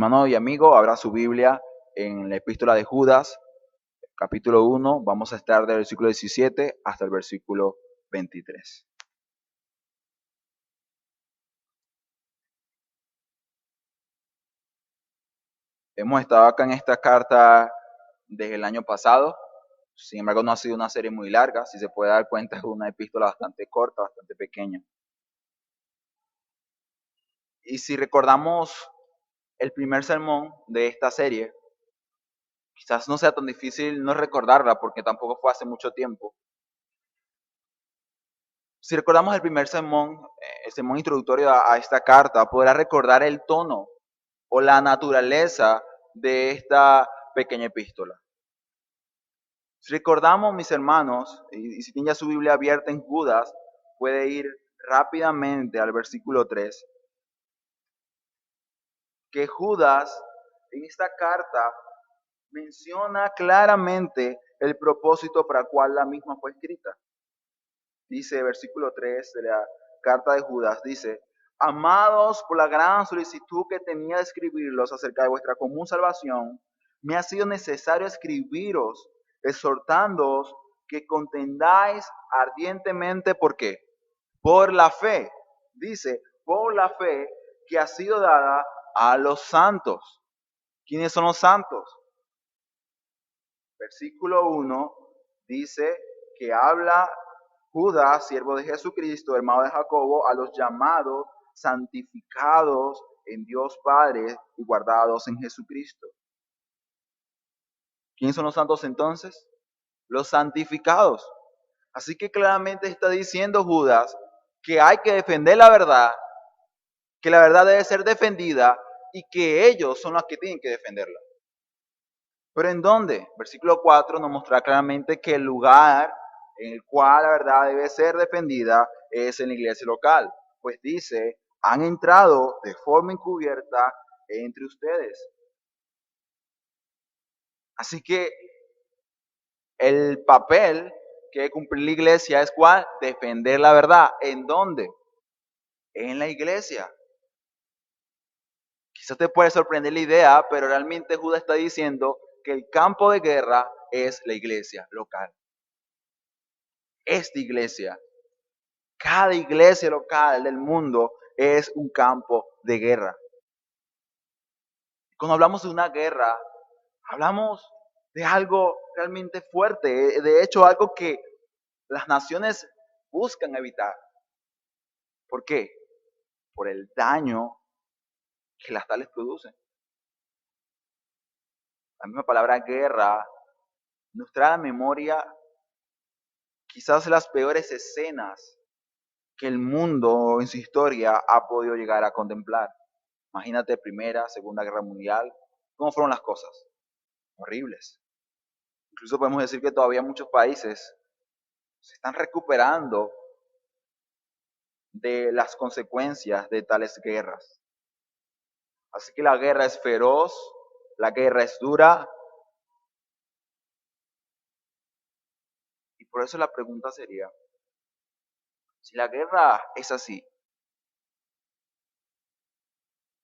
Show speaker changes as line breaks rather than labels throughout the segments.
Hermano y amigo, abra su Biblia en la epístola de Judas, capítulo 1. Vamos a estar del versículo 17 hasta el versículo 23. Hemos estado acá en esta carta desde el año pasado. Sin embargo, no ha sido una serie muy larga. Si se puede dar cuenta, es una epístola bastante corta, bastante pequeña. Y si recordamos el primer sermón de esta serie, quizás no sea tan difícil no recordarla porque tampoco fue hace mucho tiempo. Si recordamos el primer sermón, el sermón introductorio a esta carta, podrá recordar el tono o la naturaleza de esta pequeña epístola. Si recordamos, mis hermanos, y si tiene ya su Biblia abierta en Judas, puede ir rápidamente al versículo 3, que Judas en esta carta menciona claramente el propósito para el cual la misma fue escrita. Dice, versículo 3 de la carta de Judas, dice: amados, por la gran solicitud que tenía de escribirlos acerca de vuestra común salvación, me ha sido necesario escribiros, exhortándoos que contendáis ardientemente. ¿Por qué? Por la fe. Dice, por la fe que ha sido dada a los santos. ¿Quiénes son los santos? Versículo 1 dice que habla Judas, siervo de Jesucristo, hermano de Jacobo, a los llamados, santificados en Dios Padre y guardados en Jesucristo. ¿Quiénes son los santos entonces? Los santificados. Así que claramente está diciendo Judas que hay que defender la verdad, que la verdad debe ser defendida y que ellos son los que tienen que defenderla. ¿Pero en dónde? Versículo 4 nos muestra claramente que el lugar en el cual la verdad debe ser defendida es en la iglesia local. Pues dice, han entrado de forma encubierta entre ustedes. Así que el papel que debe cumplir la iglesia es ¿cuál? Defender la verdad. ¿En dónde? En la iglesia. Quizás te puede sorprender la idea, pero realmente Judas está diciendo que el campo de guerra es la iglesia local. Esta iglesia, cada iglesia local del mundo es un campo de guerra. Cuando hablamos de una guerra, hablamos de algo realmente fuerte, de hecho algo que las naciones buscan evitar. ¿Por qué? Por el daño que las tales producen. La misma palabra guerra nos trae a la memoria quizás las peores escenas que el mundo en su historia ha podido llegar a contemplar. Imagínate Primera, Segunda Guerra Mundial, ¿cómo fueron las cosas? Horribles. Incluso podemos decir que todavía muchos países se están recuperando de las consecuencias de tales guerras. Así que la guerra es feroz, la guerra es dura, y por eso la pregunta sería, si la guerra es así,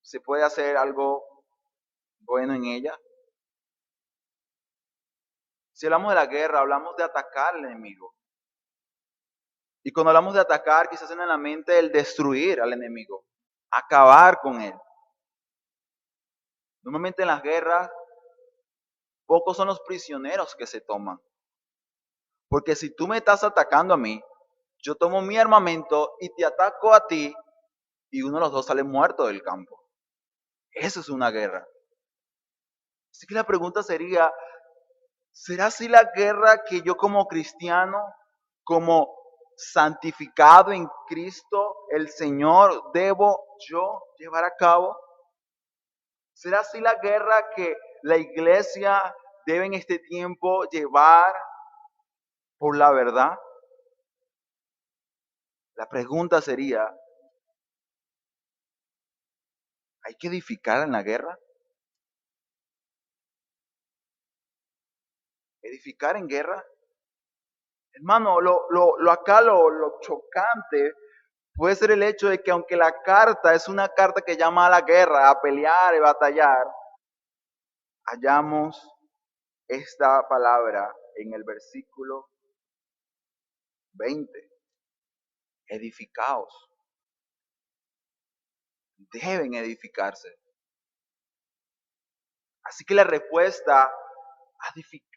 ¿se puede hacer algo bueno en ella? Si hablamos de la guerra, hablamos de atacar al enemigo. Y cuando hablamos de atacar, quizás en la mente el destruir al enemigo, acabar con él. Normalmente en las guerras, pocos son los prisioneros que se toman. Porque si tú me estás atacando a mí, yo tomo mi armamento y te ataco a ti y uno de los dos sale muerto del campo. Eso es una guerra. Así que la pregunta sería, ¿será así la guerra que yo como cristiano, como santificado en Cristo, el Señor, debo yo llevar a cabo? ¿Será así la guerra que la iglesia debe en este tiempo llevar por la verdad? La pregunta sería, ¿hay que edificar en la guerra? ¿Edificar en guerra? Hermano, lo chocante Puede ser el hecho de que aunque la carta es una carta que llama a la guerra, a pelear y batallar, hallamos esta palabra en el versículo 20. Edificaos. Deben edificarse. Así que la respuesta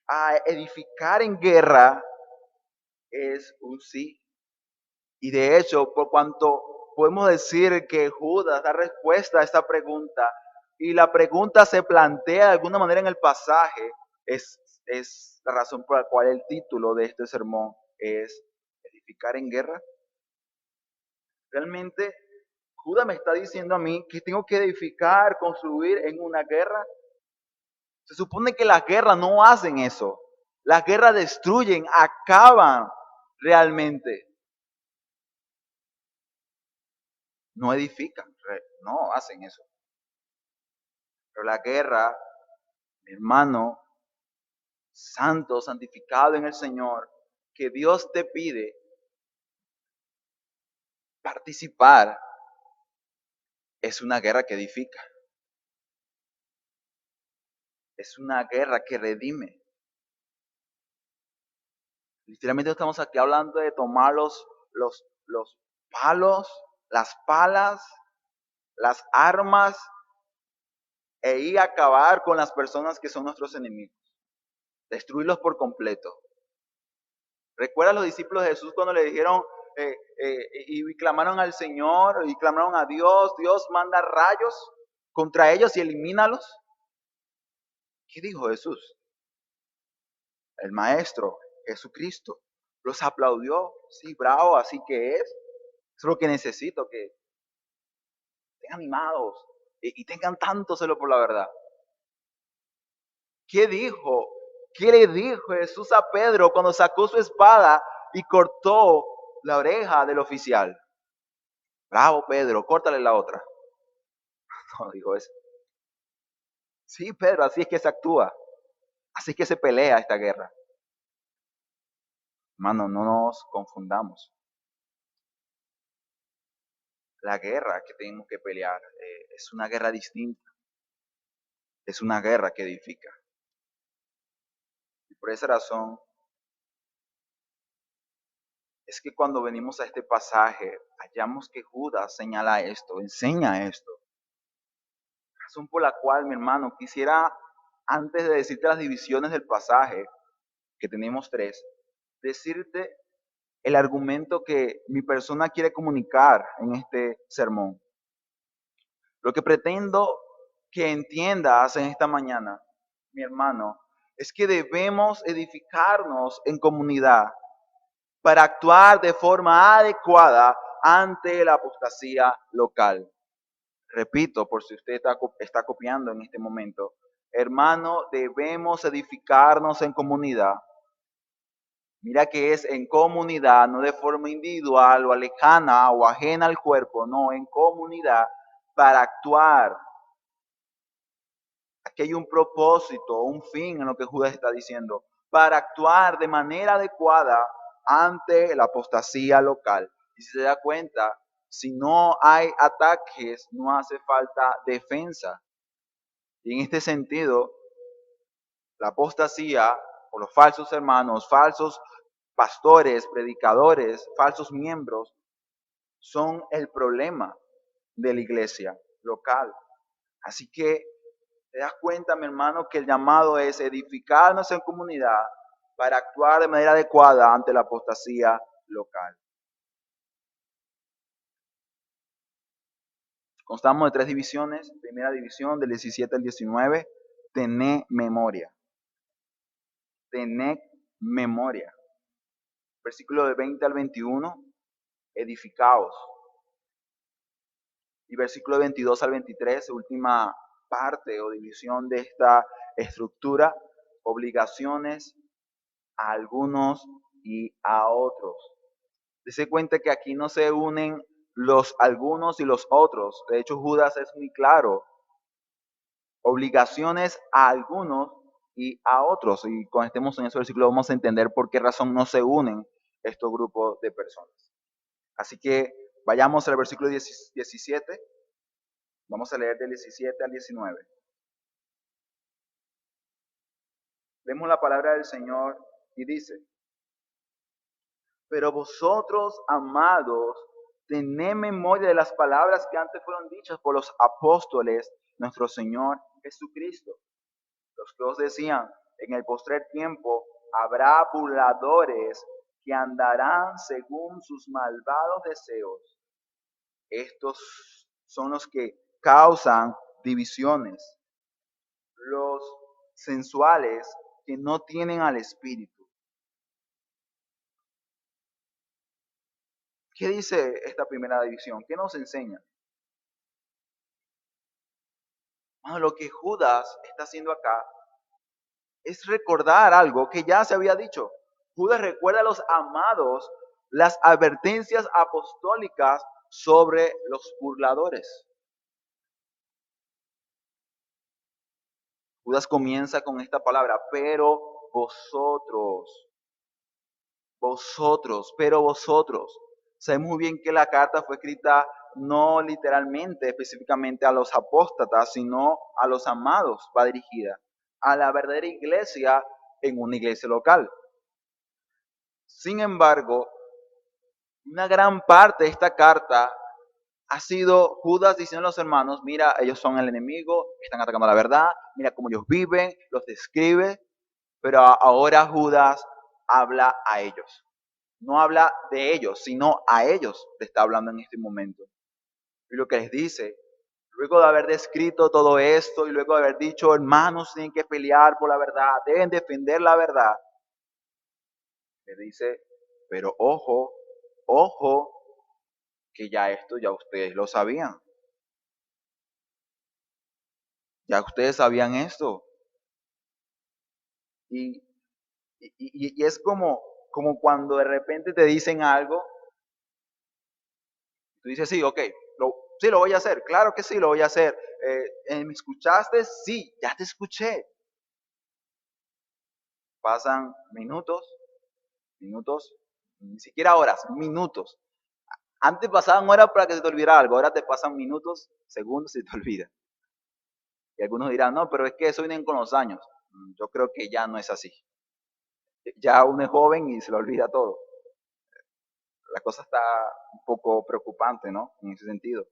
a edificar en guerra es un sí. Y de hecho, por cuanto podemos decir que Judas da respuesta a esta pregunta, y la pregunta se plantea de alguna manera en el pasaje, es la razón por la cual el título de este sermón es edificar en guerra. Realmente, Judas me está diciendo a mí que tengo que edificar, construir en una guerra. Se supone que las guerras no hacen eso. Las guerras destruyen, acaban realmente. No edifican, no hacen eso. Pero la guerra, mi hermano, santo, santificado en el Señor, que Dios te pide participar, es una guerra que edifica. Es una guerra que redime. Literalmente estamos aquí hablando de tomar los palos, las palas, las armas e ir a acabar con las personas que son nuestros enemigos. Destruirlos por completo. ¿Recuerdan los discípulos de Jesús cuando le dijeron y clamaron al Señor y clamaron a Dios? Dios manda rayos contra ellos y elimínalos. ¿Qué dijo Jesús? El Maestro, Jesucristo, los aplaudió. Sí, bravo, así que es. Es lo que necesito, que estén animados y tengan tanto celo por la verdad. ¿Qué dijo? ¿Qué le dijo Jesús a Pedro cuando sacó su espada y cortó la oreja del oficial? Bravo, Pedro, córtale la otra. No dijo eso. Sí, Pedro, así es que se actúa. Así es que se pelea esta guerra. Hermano, no nos confundamos. La guerra que tenemos que pelear es una guerra distinta. Es una guerra que edifica. Y por esa razón es que cuando venimos a este pasaje, hallamos que Judas señala esto, enseña esto. Razón por la cual, mi hermano, quisiera, antes de decirte las divisiones del pasaje, que tenemos tres, decirte el argumento que mi persona quiere comunicar en este sermón. Lo que pretendo que entiendas en esta mañana, mi hermano, es que debemos edificarnos en comunidad para actuar de forma adecuada ante la apostasía local. Repito, por si usted está copiando en este momento, hermano, debemos edificarnos en comunidad. Mira que es en comunidad, no de forma individual o lejana o ajena al cuerpo, no, en comunidad para actuar. Aquí hay un propósito, un fin en lo que Judas está diciendo, para actuar de manera adecuada ante la apostasía local. Y si se da cuenta, si no hay ataques, no hace falta defensa. Y en este sentido, la apostasía o los falsos hermanos, falsos pastores, predicadores, falsos miembros, son el problema de la iglesia local. Así que te das cuenta, mi hermano, que el llamado es edificarnos en comunidad para actuar de manera adecuada ante la apostasía local. Constamos de tres divisiones. Primera división, del 17 al 19, tened memoria. Tened memoria. Versículo de 20 al 21, edificaos. Y versículo 22 al 23, última parte o división de esta estructura, obligaciones a algunos y a otros. Dese cuenta que aquí no se unen los algunos y los otros. De hecho, Judas es muy claro. Obligaciones a algunos y a otros. Y cuando estemos en ese versículo vamos a entender por qué razón no se unen estos grupos de personas. Así que Vayamos al versículo 17. Vamos a leer del 17 al 19. Vemos la palabra del Señor y dice: pero vosotros, amados, tened memoria de las palabras que antes fueron dichas por los apóstoles, nuestro Señor Jesucristo, los que os decían: en el postrer tiempo habrá burladores que andarán según sus malvados deseos. Estos son los que causan divisiones, los sensuales que no tienen al Espíritu. ¿Qué dice esta primera división? ¿Qué nos enseña? Bueno, lo que Judas está haciendo acá es recordar algo que ya se había dicho. Judas recuerda a los amados las advertencias apostólicas sobre los burladores. Judas comienza con esta palabra: pero vosotros. Sabemos muy bien que la carta fue escrita no literalmente, específicamente a los apóstatas, sino a los amados, va dirigida a la verdadera iglesia en una iglesia local. Sin embargo, una gran parte de esta carta ha sido Judas diciendo a los hermanos: mira, ellos son el enemigo, están atacando la verdad, mira cómo ellos viven, los describe, pero ahora Judas habla a ellos. No habla de ellos, sino a ellos le está hablando en este momento. Y lo que les dice, luego de haber descrito todo esto y luego de haber dicho: hermanos, tienen que pelear por la verdad, deben defender la verdad, le dice: pero ojo, que ya ustedes lo sabían. Ya ustedes sabían esto. Y, y es como cuando de repente te dicen algo, tú dices: sí, ok, sí lo voy a hacer, claro que sí lo voy a hacer. ¿Me escuchaste? Sí, ya te escuché. Pasan minutos, ni siquiera horas, minutos. Antes pasaban horas para que se te olvidara algo, ahora te pasan minutos, segundos y te olvida. Y algunos dirán: no, pero es que eso viene con los años. Yo creo que ya no es así. Ya uno es joven y se le olvida todo. La cosa está un poco preocupante, ¿no? En ese sentido.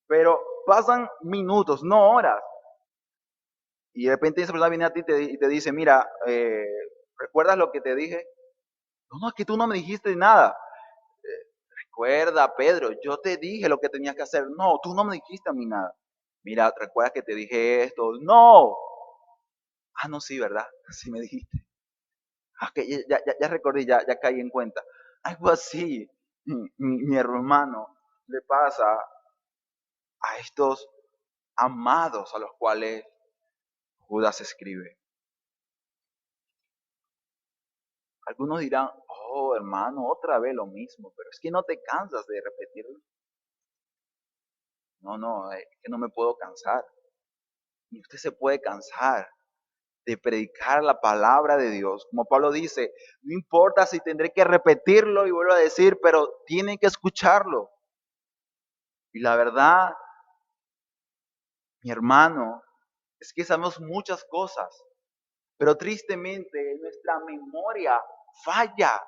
Pero pasan minutos, no horas. Y de repente esa persona viene a ti y te dice: mira, ¿recuerdas lo que te dije? No, es que tú no me dijiste nada. Recuerda, Pedro, yo te dije lo que tenías que hacer. No, tú no me dijiste a mí nada. Mira, ¿recuerdas que te dije esto? No. Ah, no, sí, ¿verdad? Sí me dijiste. Ok, ya recordé, ya caí en cuenta. Algo así, mi hermano, le pasa a estos amados a los cuales Judas escribe. Algunos dirán: oh, hermano, otra vez lo mismo, pero es que no te cansas de repetirlo. No, es que no me puedo cansar. Y usted se puede cansar de predicar la palabra de Dios. Como Pablo dice: no importa si tendré que repetirlo y vuelvo a decir, pero tienen que escucharlo. Y la verdad, mi hermano, es que sabemos muchas cosas, pero tristemente nuestra memoria falla.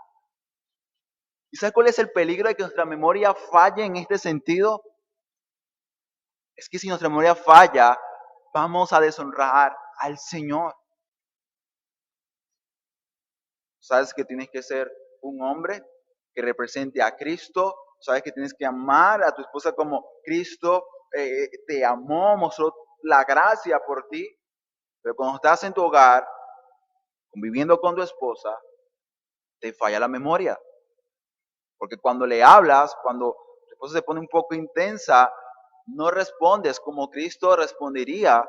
¿Y sabe cuál es el peligro de que nuestra memoria falle en este sentido? Es que si nuestra memoria falla, vamos a deshonrar al Señor. Sabes que tienes que ser un hombre que represente a Cristo. Sabes que tienes que amar a tu esposa como Cristo te amó, mostró la gracia por ti. Pero cuando estás en tu hogar, conviviendo con tu esposa, te falla la memoria. Porque cuando le hablas, cuando tu esposa se pone un poco intensa, no respondes como Cristo respondería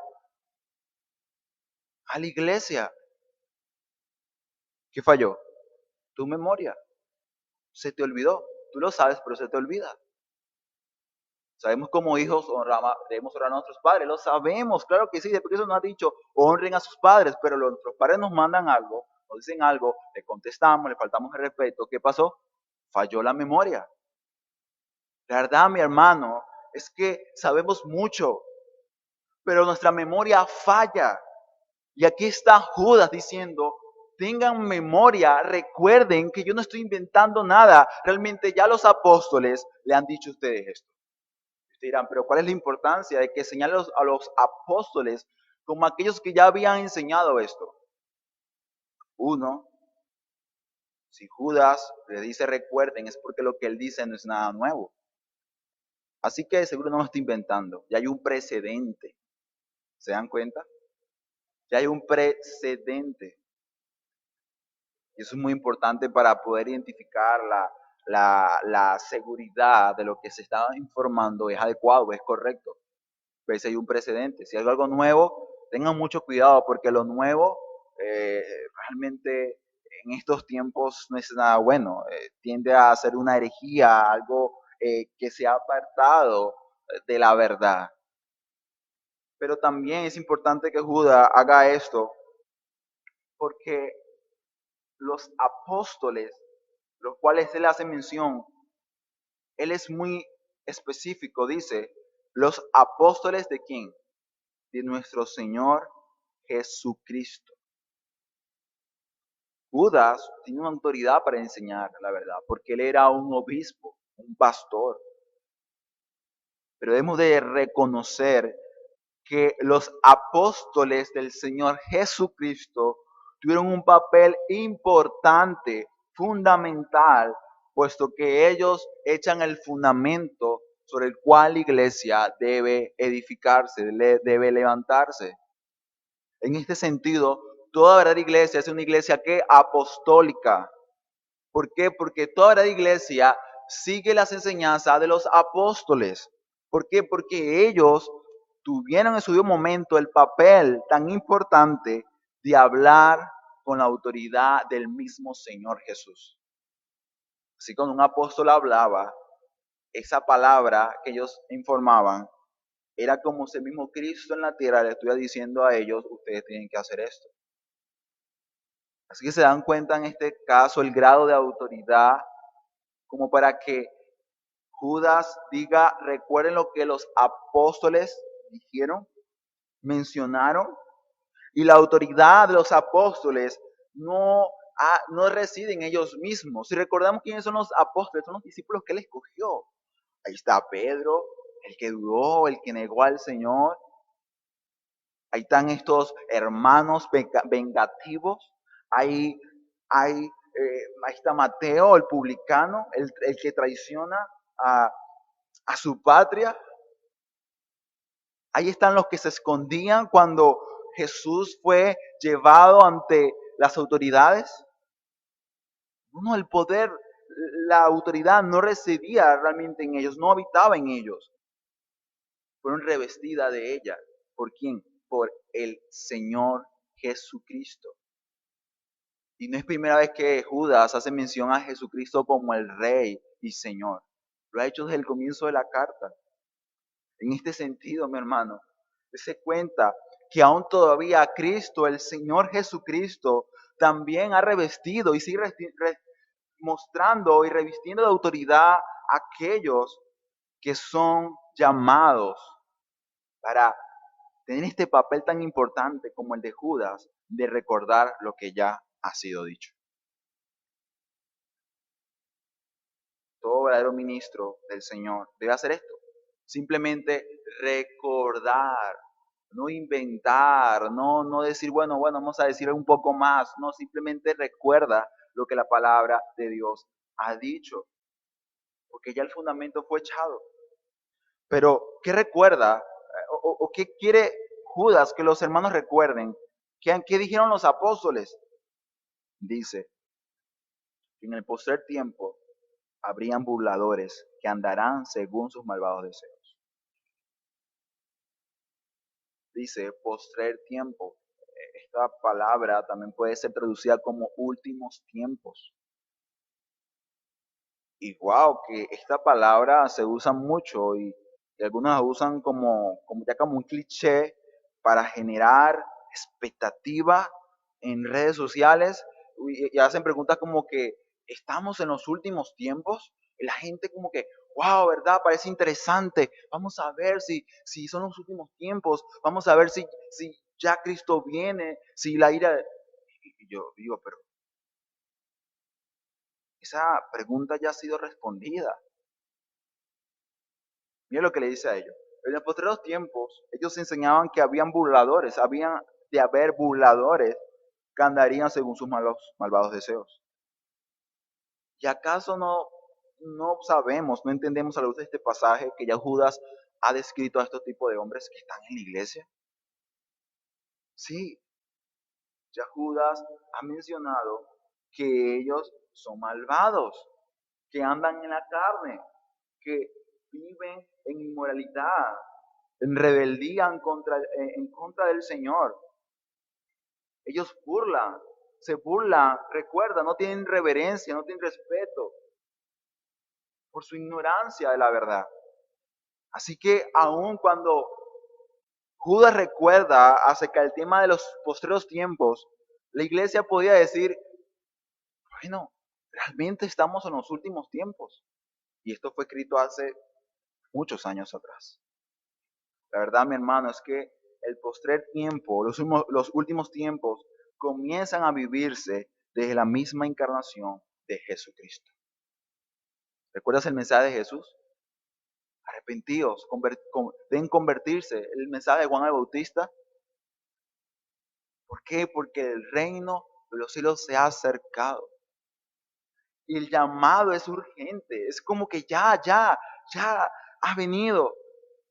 a la iglesia. ¿Qué falló? Tu memoria. Se te olvidó. Tú lo sabes, pero se te olvida. Sabemos como hijos debemos honrar a nuestros padres. Lo sabemos, claro que sí. Después eso nos ha dicho: honren a sus padres. Pero nuestros padres nos mandan algo, nos dicen algo, le contestamos, le faltamos el respeto. ¿Qué pasó? Falló la memoria. La verdad, mi hermano, es que sabemos mucho, pero nuestra memoria falla. Y aquí está Judas diciendo, tengan memoria, recuerden que yo no estoy inventando nada. Realmente ya los apóstoles le han dicho a ustedes esto. Ustedes dirán, pero ¿cuál es la importancia de que señalen a los apóstoles como aquellos que ya habían enseñado esto? Uno, si Judas le dice recuerden, es porque lo que él dice no es nada nuevo. Así que seguro no lo está inventando. Ya hay un precedente. ¿Se dan cuenta? Ya hay un precedente. Y eso es muy importante para poder identificar la seguridad de lo que se está informando es adecuado, es correcto. Pero si hay un precedente, si hay algo nuevo, tengan mucho cuidado porque lo nuevo realmente en estos tiempos no es nada bueno. Tiende a ser una herejía, algo que se ha apartado de la verdad. Pero también es importante que Judas haga esto porque los apóstoles, los cuales él hace mención, él es muy específico, dice, los apóstoles de quién? De nuestro Señor Jesucristo. Judas tiene una autoridad para enseñar la verdad, porque él era un obispo, un pastor. Pero debemos de reconocer que los apóstoles del Señor Jesucristo tuvieron un papel importante, fundamental, puesto que ellos echan el fundamento sobre el cual la iglesia debe edificarse, debe levantarse. En este sentido, toda verdadera iglesia es una iglesia que apostólica. ¿Por qué? Porque toda verdadera iglesia sigue las enseñanzas de los apóstoles. ¿Por qué? Porque ellos tuvieron en su debido momento el papel tan importante de hablar con la autoridad del mismo Señor Jesús. Así cuando un apóstol hablaba, esa palabra que ellos informaban era como si el mismo Cristo en la tierra le estuviera diciendo a ellos, ustedes tienen que hacer esto. Así que se dan cuenta en este caso el grado de autoridad como para que Judas diga, recuerden lo que los apóstoles dijeron, mencionaron, y la autoridad de los apóstoles no reside en ellos mismos. Si recordamos quiénes son los apóstoles, son los discípulos que él escogió. Ahí está Pedro, el que dudó, el que negó al Señor. Ahí están estos hermanos vengativos. Ahí está Mateo, el publicano, el que traiciona a, a su patria. Ahí están los que se escondían cuando Jesús fue llevado ante las autoridades. No, el poder, la autoridad no residía realmente en ellos, no habitaba en ellos. Fueron revestidas de ella. ¿Por quién? Por el Señor Jesucristo. Y no es primera vez que Judas hace mención a Jesucristo como el Rey y Señor. Lo ha hecho desde el comienzo de la carta. En este sentido, mi hermano, se cuenta que aún todavía Cristo, el Señor Jesucristo, también ha revestido y sigue mostrando y revistiendo de autoridad a aquellos que son llamados para tener este papel tan importante como el de Judas, de recordar lo que ya ha sido dicho. Todo verdadero ministro del Señor debe hacer esto. Simplemente recordar, no inventar, no decir, bueno, vamos a decir un poco más. No, simplemente recuerda lo que la palabra de Dios ha dicho. Porque ya el fundamento fue echado. Pero, ¿qué recuerda? ¿O qué quiere Judas que los hermanos recuerden? ¿Qué dijeron los apóstoles? Dice, en el postrer tiempo habrían burladores que andarán según sus malvados deseos. Dice postrer tiempo. Esta palabra también puede ser traducida como últimos tiempos. Y wow, que esta palabra se usa mucho y algunos la usan como un cliché para generar expectativa en redes sociales y hacen preguntas como que ¿estamos en los últimos tiempos? Y la gente como que, wow, ¿verdad? Parece interesante. Vamos a ver si son los últimos tiempos. Vamos a ver si ya Cristo viene, si la ira... Y yo digo, pero esa pregunta ya ha sido respondida. Mira lo que le dice a ellos. En los posteriores tiempos, ellos enseñaban que habían burladores, habían de haber burladores que andarían según sus malvados deseos. ¿Y acaso no sabemos, no entendemos a la luz de este pasaje que ya Judas ha descrito a estos tipos de hombres que están en la iglesia? Sí, ya Judas ha mencionado que ellos son malvados, que andan en la carne, que viven en inmoralidad, en rebeldía en contra del Señor. Ellos se burlan, recuerda, no tienen reverencia, no tienen respeto por su ignorancia de la verdad. Así que aun cuando Judas recuerda acerca del tema de los postreros tiempos, la iglesia podía decir, bueno, realmente estamos en los últimos tiempos. Y esto fue escrito hace muchos años atrás. La verdad, mi hermano, es que el postrer tiempo, los últimos tiempos, comienzan a vivirse desde la misma encarnación de Jesucristo. ¿Recuerdas el mensaje de Jesús? Arrepentíos, deben convertirse. El mensaje de Juan el Bautista. ¿Por qué? Porque el reino de los cielos se ha acercado. Y el llamado es urgente. Es como que ya ha venido.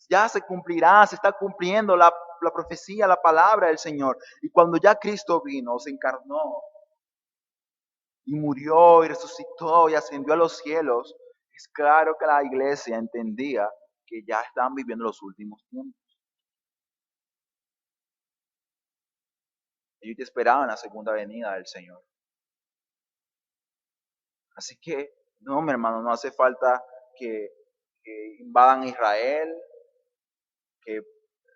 Ya se cumplirá, se está cumpliendo la profecía, la palabra del Señor. Y cuando ya Cristo vino, se encarnó y murió y resucitó y ascendió a los cielos, es claro que la iglesia entendía que ya estaban viviendo los últimos tiempos. Ellos esperaban la segunda venida del Señor. Así que, no, mi hermano, no hace falta que invadan Israel, que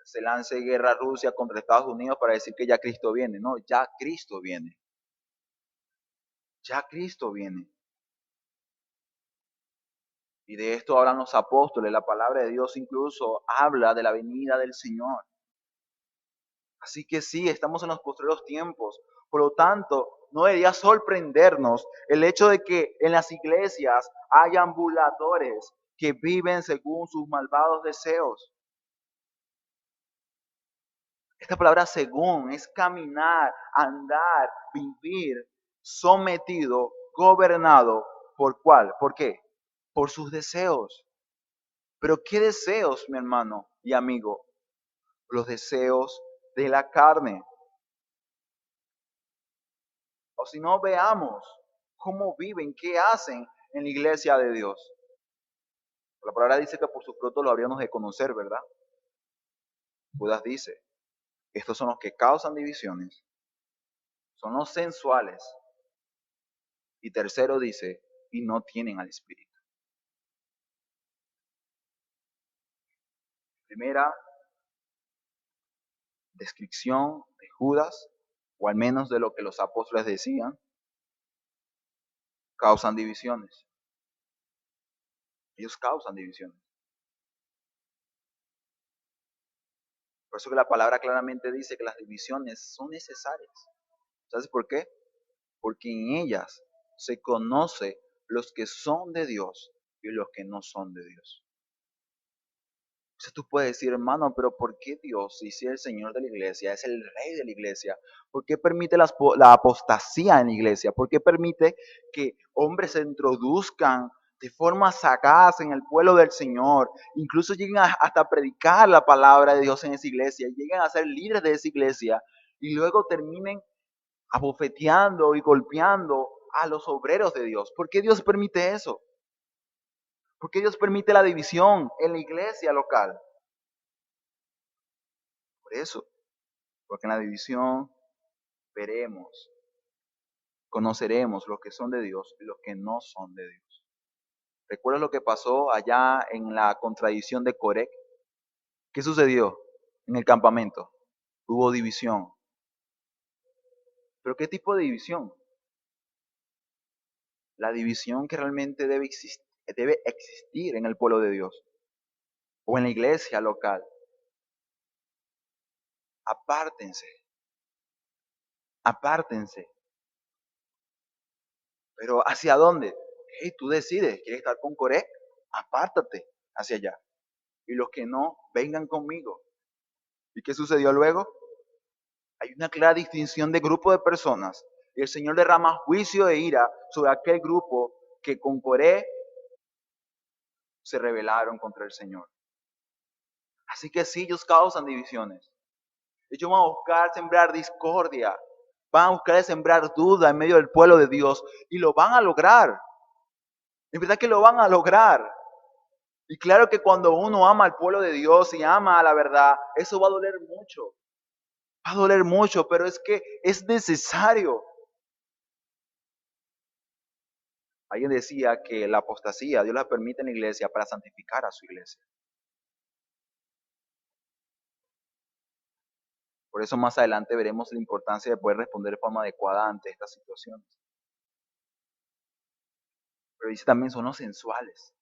se lance guerra a Rusia contra Estados Unidos para decir que ya Cristo viene. No, ya Cristo viene. Ya Cristo viene. Y de esto hablan los apóstoles. La palabra de Dios incluso habla de la venida del Señor. Así que sí, estamos en los postreros tiempos. Por lo tanto, no debería sorprendernos el hecho de que en las iglesias hayan burladores que viven según sus malvados deseos. Esta palabra según es caminar, andar, vivir, sometido, gobernado. ¿Por cuál? ¿Por qué? Por sus deseos. Pero ¿qué deseos, mi hermano y amigo? Los deseos de la carne. O si no, veamos cómo viven, qué hacen en la iglesia de Dios. La palabra dice que por sus frutos lo habríamos de conocer, ¿verdad? Judas dice, estos son los que causan divisiones, son los sensuales. Y tercero dice, y no tienen al Espíritu. Primera descripción de Judas, o al menos de lo que los apóstoles decían, causan divisiones. Ellos causan divisiones. Por eso que la palabra claramente dice que las divisiones son necesarias. ¿Sabes por qué? Porque en ellas se conoce los que son de Dios y los que no son de Dios. Entonces tú puedes decir, hermano, pero ¿por qué Dios, si es el Señor de la iglesia, es el Rey de la iglesia? ¿Por qué permite la apostasía en la iglesia? ¿Por qué permite que hombres se introduzcan de forma sagaz en el pueblo del Señor? Incluso lleguen hasta predicar la palabra de Dios en esa iglesia, lleguen a ser líderes de esa iglesia y luego terminen abofeteando y golpeando a los obreros de Dios. ¿Por qué Dios permite eso? ¿Por qué Dios permite la división en la iglesia local? Por eso, porque en la división veremos, conoceremos los que son de Dios y los que no son de Dios. ¿Recuerdas lo que pasó allá en la contradicción de Coré? ¿Qué sucedió en el campamento? Hubo división. ¿Pero qué tipo de división? La división que realmente debe debe existir en el pueblo de Dios o en la iglesia local. Apártense, apártense. Pero ¿hacia dónde? Hey, tú decides, ¿quieres estar con Coré? Apártate hacia allá. Y los que no, vengan conmigo. ¿Y qué sucedió luego? Hay una clara distinción de grupo de personas. Y el Señor derrama juicio de ira sobre aquel grupo que con Coré se rebelaron contra el Señor. Así que sí, ellos causan divisiones. Ellos van a buscar sembrar discordia. Van a buscar sembrar duda en medio del pueblo de Dios. Y lo van a lograr. En verdad que lo van a lograr. Y claro que cuando uno ama al pueblo de Dios y ama a la verdad, eso va a doler mucho. Va a doler mucho, pero es que es necesario. Alguien decía que la apostasía Dios la permite en la iglesia para santificar a su iglesia. Por eso más adelante veremos la importancia de poder responder de forma adecuada ante estas situaciones. Pero dice también son los sensuales.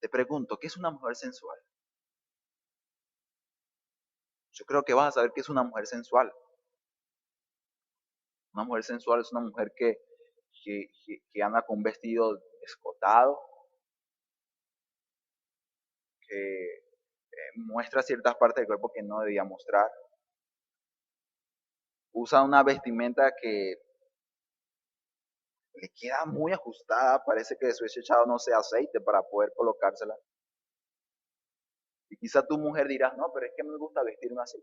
Te pregunto, ¿qué es una mujer sensual? Yo creo que vas a saber qué es una mujer sensual. Una mujer sensual es una mujer que anda con un vestido escotado, que muestra ciertas partes del cuerpo que no debía mostrar. Usa una vestimenta que le queda muy ajustada, parece que se hubiese echado, no sé, aceite para poder colocársela. Y quizá tu mujer dirá, no, pero es que me gusta vestirme así.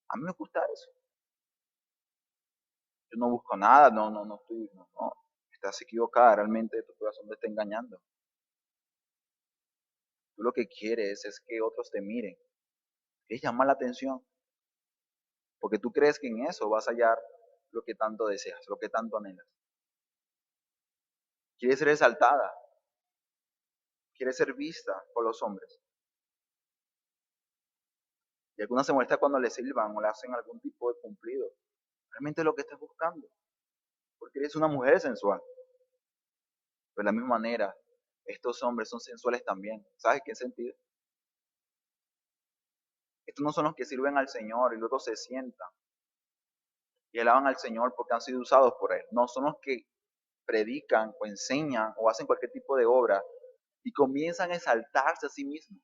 A mí me gusta eso. Yo no busco nada, no estoy, no. Estás equivocada, realmente tu corazón te está engañando. Tú lo que quieres es que otros te miren. Quieres llamar la atención. Porque tú crees que en eso vas a hallar lo que tanto deseas, lo que tanto anhelas. Quieres ser exaltada. Quieres ser vista por los hombres. Y algunas se molesta cuando le silban o le hacen algún tipo de cumplido. Realmente es lo que estás buscando. Porque eres una mujer sensual. Pero de la misma manera, estos hombres son sensuales también. ¿Sabes qué sentido? Estos no son los que sirven al Señor y luego se sientan y alaban al Señor porque han sido usados por Él. No, son los que predican o enseñan o hacen cualquier tipo de obra y comienzan a exaltarse a sí mismos.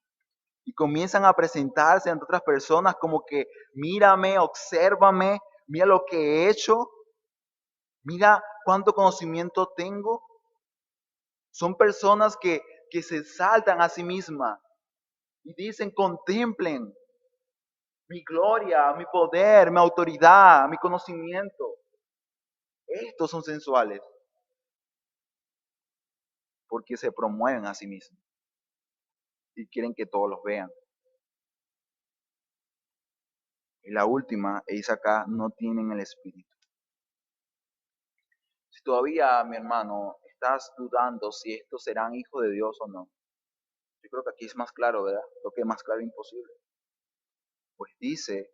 Y comienzan a presentarse ante otras personas como que mírame, obsérvame, mira lo que he hecho, mira cuánto conocimiento tengo. Son personas que se exaltan a sí mismas y dicen, contemplen mi gloria, mi poder, mi autoridad, mi conocimiento. Estos son sensuales porque se promueven a sí mismos y quieren que todos los vean. Y la última es acá, no tienen el espíritu. Si todavía, mi hermano, estás dudando si estos serán hijos de Dios o no, yo creo que aquí es más claro, ¿verdad? Lo que es más claro imposible. Pues dice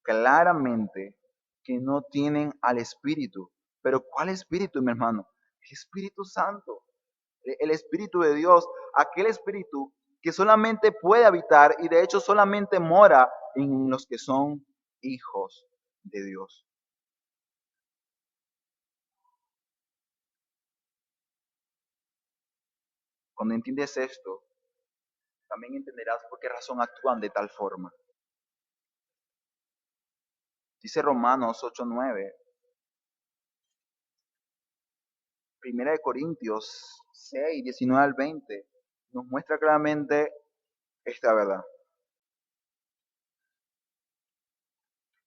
claramente que no tienen al Espíritu. Pero ¿cuál Espíritu, mi hermano? El Espíritu Santo, el Espíritu de Dios, aquel Espíritu que solamente puede habitar y de hecho solamente mora en los que son hijos de Dios. Cuando entiendes esto, también entenderás por qué razón actúan de tal forma. Dice Romanos 8:9, Primera de Corintios 6, 19 al 20, nos muestra claramente esta verdad.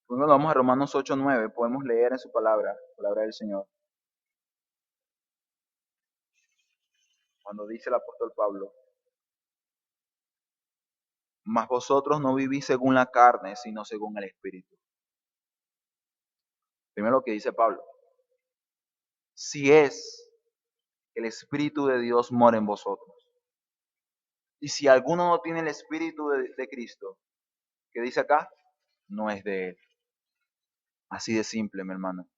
Cuando vamos a Romanos 8:9, podemos leer en su palabra del Señor, cuando dice el apóstol Pablo, mas vosotros no vivís según la carne, sino según el Espíritu. Primero lo que dice Pablo, si es el Espíritu de Dios mora en vosotros. Y si alguno no tiene el Espíritu de Cristo, ¿qué dice acá? No es de Él. Así de simple, mi hermano.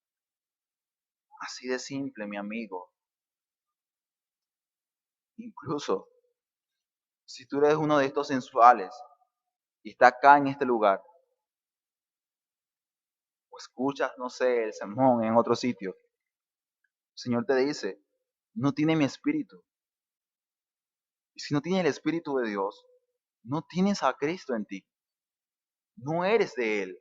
Así de simple, mi amigo. Incluso si tú eres uno de estos sensuales y está acá en este lugar, o escuchas, no sé, el sermón en otro sitio, el Señor te dice, no tiene mi espíritu. Y si no tienes el espíritu de Dios, no tienes a Cristo en ti. No eres de Él.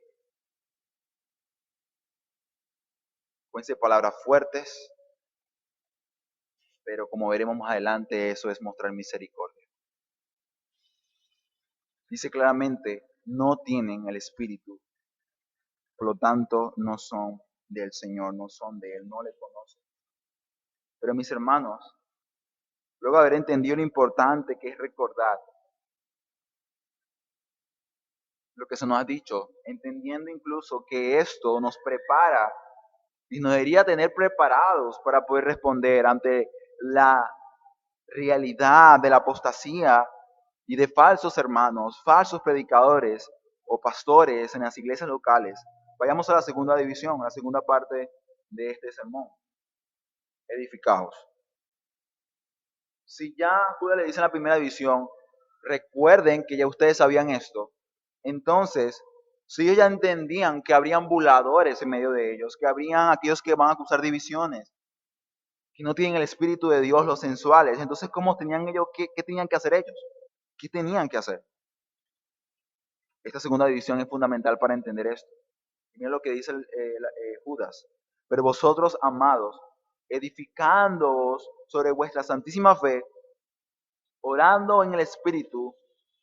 Pueden ser palabras fuertes, pero como veremos más adelante, eso es mostrar misericordia. Dice claramente, no tienen el espíritu, por lo tanto no son del Señor, no son de Él, no le conocen. Pero mis hermanos, luego de haber entendido lo importante que es recordar lo que se nos ha dicho, entendiendo incluso que esto nos prepara y nos debería tener preparados para poder responder ante la realidad de la apostasía y de falsos hermanos, falsos predicadores o pastores en las iglesias locales. Vayamos a la segunda división, a la segunda parte de este sermón. Edificados. Si ya Judas le dice en la primera división, recuerden que ya ustedes sabían esto, entonces, si ellos ya entendían que habrían buladores en medio de ellos, que habrían aquellos que van a acusar divisiones, que no tienen el Espíritu de Dios, los sensuales, entonces, ¿cómo tenían ellos, qué tenían que hacer ellos? ¿Qué tenían que hacer? Esta segunda división es fundamental para entender esto. Miren lo que dice Judas. Pero vosotros, amados, edificándoos sobre vuestra santísima fe, orando en el Espíritu,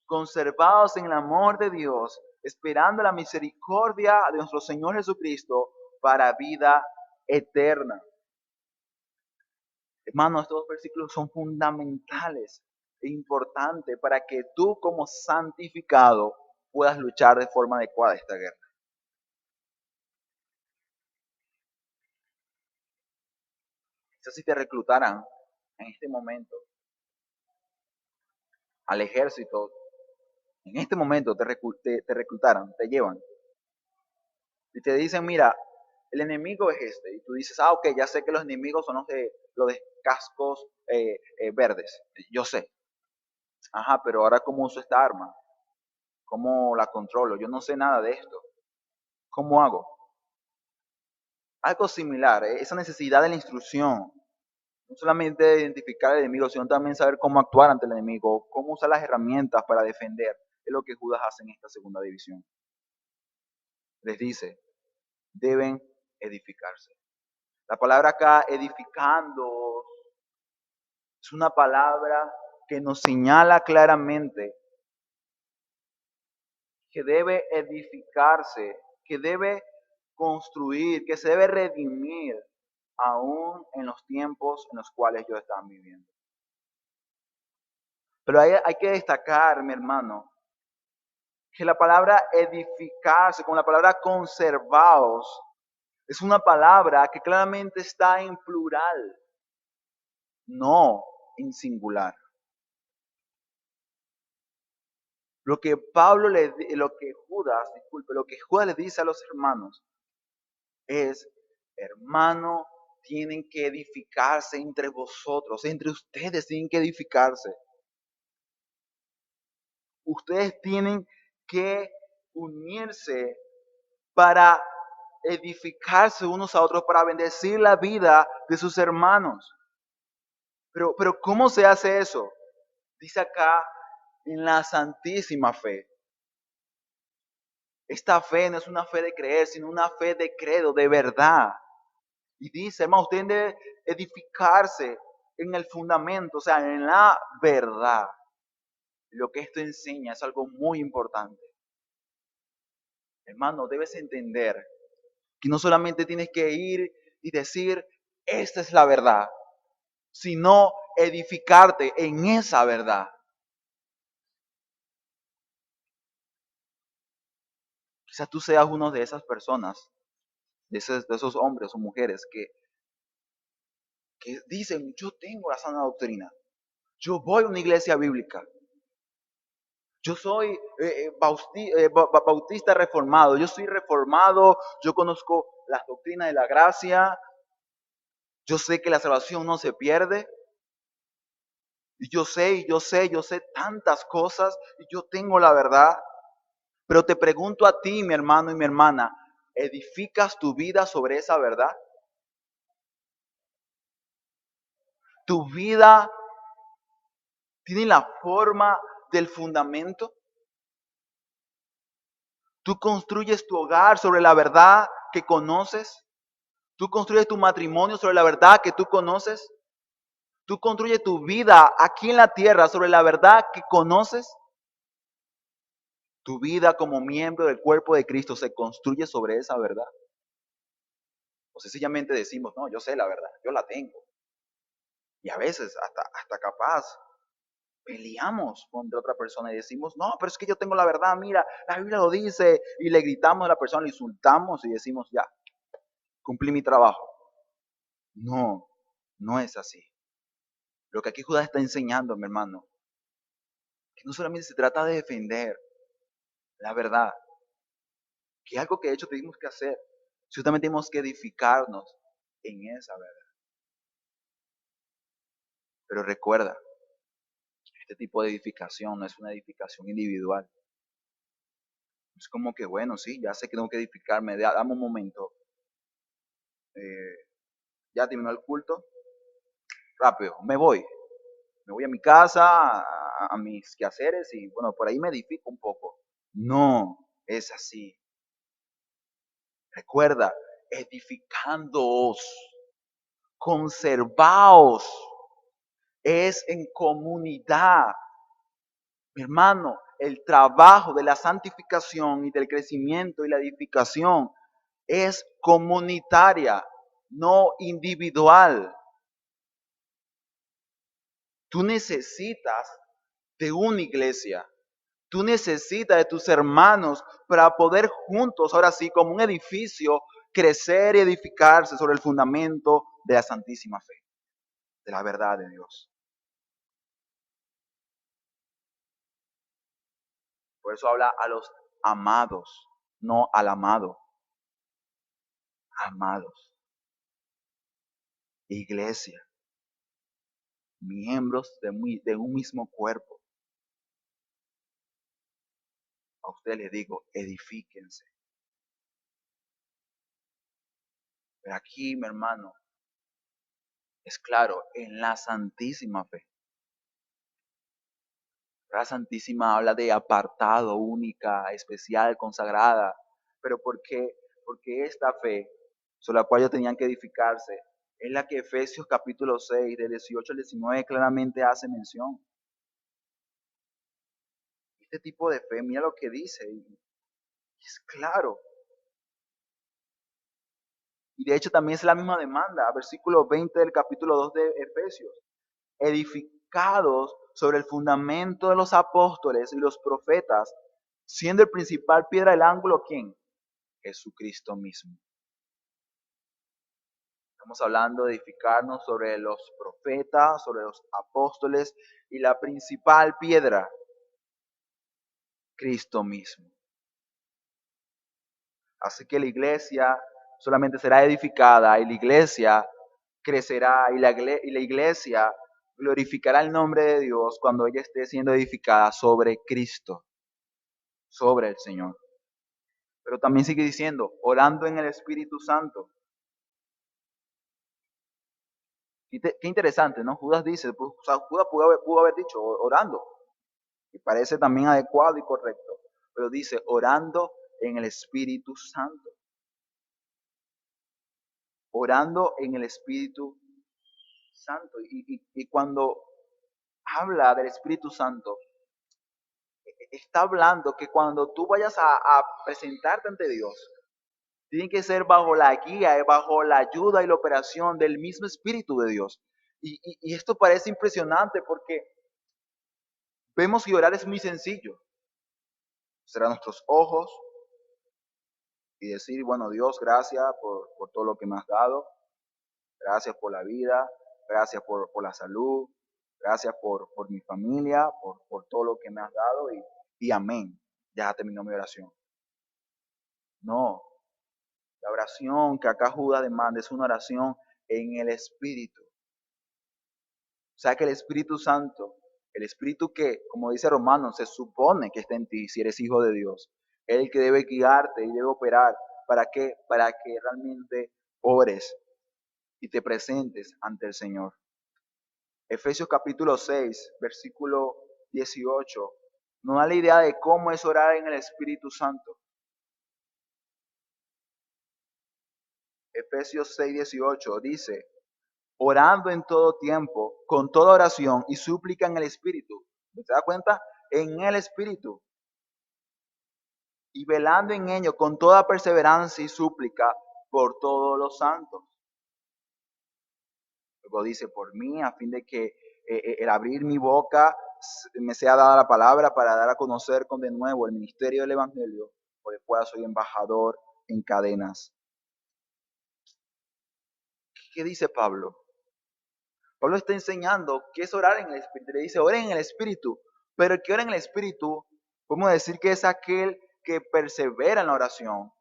conservados en el amor de Dios, esperando la misericordia de nuestro Señor Jesucristo para vida eterna. Hermanos, estos versículos son fundamentales e importantes para que tú como santificado puedas luchar de forma adecuada esta guerra. Quizás si te reclutaran en este momento al ejército, en este momento te reclutaran, te llevan y te dicen, mira, el enemigo es este. Y tú dices, ok, ya sé que los enemigos son los de cascos verdes. Yo sé. Ajá, pero ahora ¿cómo uso esta arma? ¿Cómo la controlo? Yo no sé nada de esto. ¿Cómo hago? Algo similar, esa necesidad de la instrucción. No solamente identificar al enemigo, sino también saber cómo actuar ante el enemigo, cómo usar las herramientas para defender. Es lo que Judas hace en esta segunda división. Les dice, deben edificarse. La palabra acá, edificando, es una palabra que nos señala claramente que debe edificarse, que debe construir, que se debe redimir aún en los tiempos en los cuales ellos están viviendo. Pero hay que destacar, mi hermano, que la palabra edificarse, con la palabra conservaos, es una palabra que claramente está en plural, no en singular. Lo que lo que Judas le dice a los hermanos es, hermano, tienen que edificarse entre vosotros, entre ustedes tienen que edificarse. Ustedes tienen que unirse para edificarse unos a otros, para bendecir la vida de sus hermanos. Pero ¿cómo se hace eso? Dice acá, en la santísima fe. Esta fe no es una fe de creer, sino una fe de credo, de verdad. Y dice, hermano, usted debe edificarse en el fundamento, o sea, en la verdad. Lo que esto enseña es algo muy importante. Hermano, debes entender que no solamente tienes que ir y decir, esta es la verdad, sino edificarte en esa verdad. Quizás tú seas uno de esas personas, de esos hombres o mujeres que dicen, yo tengo la sana doctrina, yo voy a una iglesia bíblica, yo soy bautista reformado, yo soy reformado, yo conozco las doctrinas de la gracia, yo sé que la salvación no se pierde. Y yo sé tantas cosas y yo tengo la verdad. Pero te pregunto a ti, mi hermano y mi hermana, ¿edificas tu vida sobre esa verdad? ¿Tu vida tiene la forma del fundamento? ¿Tú construyes tu hogar sobre la verdad que conoces? ¿Tú construyes tu matrimonio sobre la verdad que tú conoces? ¿Tú construyes tu vida aquí en la tierra sobre la verdad que conoces? Tu vida como miembro del cuerpo de Cristo se construye sobre esa verdad. O sencillamente decimos, no, yo sé la verdad, yo la tengo. Y a veces hasta capaz peleamos contra otra persona y decimos, no, pero es que yo tengo la verdad, mira, la Biblia lo dice. Y le gritamos a la persona, le insultamos y decimos, ya, cumplí mi trabajo. No, no es así. Lo que aquí Judá está enseñando, mi hermano, que no solamente se trata de defender la verdad, que es algo que de hecho tenemos que hacer, sino también tenemos que edificarnos en esa verdad. Pero recuerda, este tipo de edificación no es una edificación individual. Es como que, bueno, sí, ya sé que tengo que edificarme, dame un momento. Ya terminó el culto, rápido, me voy a mi casa, a mis quehaceres y bueno, por ahí me edifico un poco. No es así. Recuerda, edificándoos, conservaos, es en comunidad. Mi hermano, el trabajo de la santificación y del crecimiento y la edificación es comunitaria, no individual. Tú necesitas de una iglesia. Tú necesitas de tus hermanos para poder juntos, ahora sí, como un edificio, crecer y edificarse sobre el fundamento de la santísima fe, de la verdad de Dios. Por eso habla a los amados, no al amado. Amados. Iglesia. Miembros de un mismo cuerpo. A ustedes les digo, edifíquense. Pero aquí, mi hermano, es claro, en la santísima fe. La Santísima habla de apartado, única, especial, consagrada. Pero ¿por qué? Porque esta fe, sobre la cual ellos tenían que edificarse, es la que Efesios capítulo 6, del 18 al 19, claramente hace mención. Este tipo de fe, mira lo que dice, y es claro. Y de hecho también es la misma demanda, versículo 20 del capítulo 2 de Efesios. Edificados sobre el fundamento de los apóstoles y los profetas, siendo el principal piedra del ángulo, ¿quién? Jesucristo mismo. Estamos hablando de edificarnos sobre los profetas, sobre los apóstoles y la principal piedra, Cristo mismo. Así que la iglesia solamente será edificada y la iglesia crecerá y la iglesia glorificará el nombre de Dios cuando ella esté siendo edificada sobre Cristo, sobre el Señor. Pero también sigue diciendo, orando en el Espíritu Santo. Qué interesante, ¿no? Judas dice, pues, o sea, Judas pudo haber dicho orando, y parece también adecuado y correcto, pero dice orando en el Espíritu Santo, orando en el Espíritu Santo. Y cuando habla del Espíritu Santo, está hablando que cuando tú vayas a presentarte ante Dios, tiene que ser bajo la guía, bajo la ayuda y la operación del mismo Espíritu de Dios. Y esto parece impresionante porque vemos que orar es muy sencillo. Cerrar nuestros ojos y decir, bueno, Dios, gracias por todo lo que me has dado. Gracias por la vida, gracias por la salud, gracias por mi familia, por todo lo que me has dado y amén. Ya terminó mi oración. No, la oración que acá Judas demanda es una oración en el Espíritu. sea que el Espíritu Santo, el Espíritu que, como dice Romanos, se supone que está en ti si eres hijo de Dios, es el que debe guiarte y debe operar. ¿Para qué? Para que realmente ores y te presentes ante el Señor. Efesios capítulo 6, versículo 18, nos da la idea de cómo es orar en el Espíritu Santo. Efesios 6, 18 dice, orando en todo tiempo, con toda oración y súplica en el Espíritu. ¿Se da cuenta? En el Espíritu. Y velando en ello con toda perseverancia y súplica por todos los santos. Luego dice, por mí, a fin de que el abrir mi boca me sea dada la palabra para dar a conocer con de nuevo el ministerio del Evangelio, por el cual soy embajador en cadenas. ¿Qué dice Pablo? Pablo está enseñando qué es orar en el Espíritu. Le dice, oren en el Espíritu. Pero el que ora en el Espíritu, podemos decir que es aquel que persevera en la oración.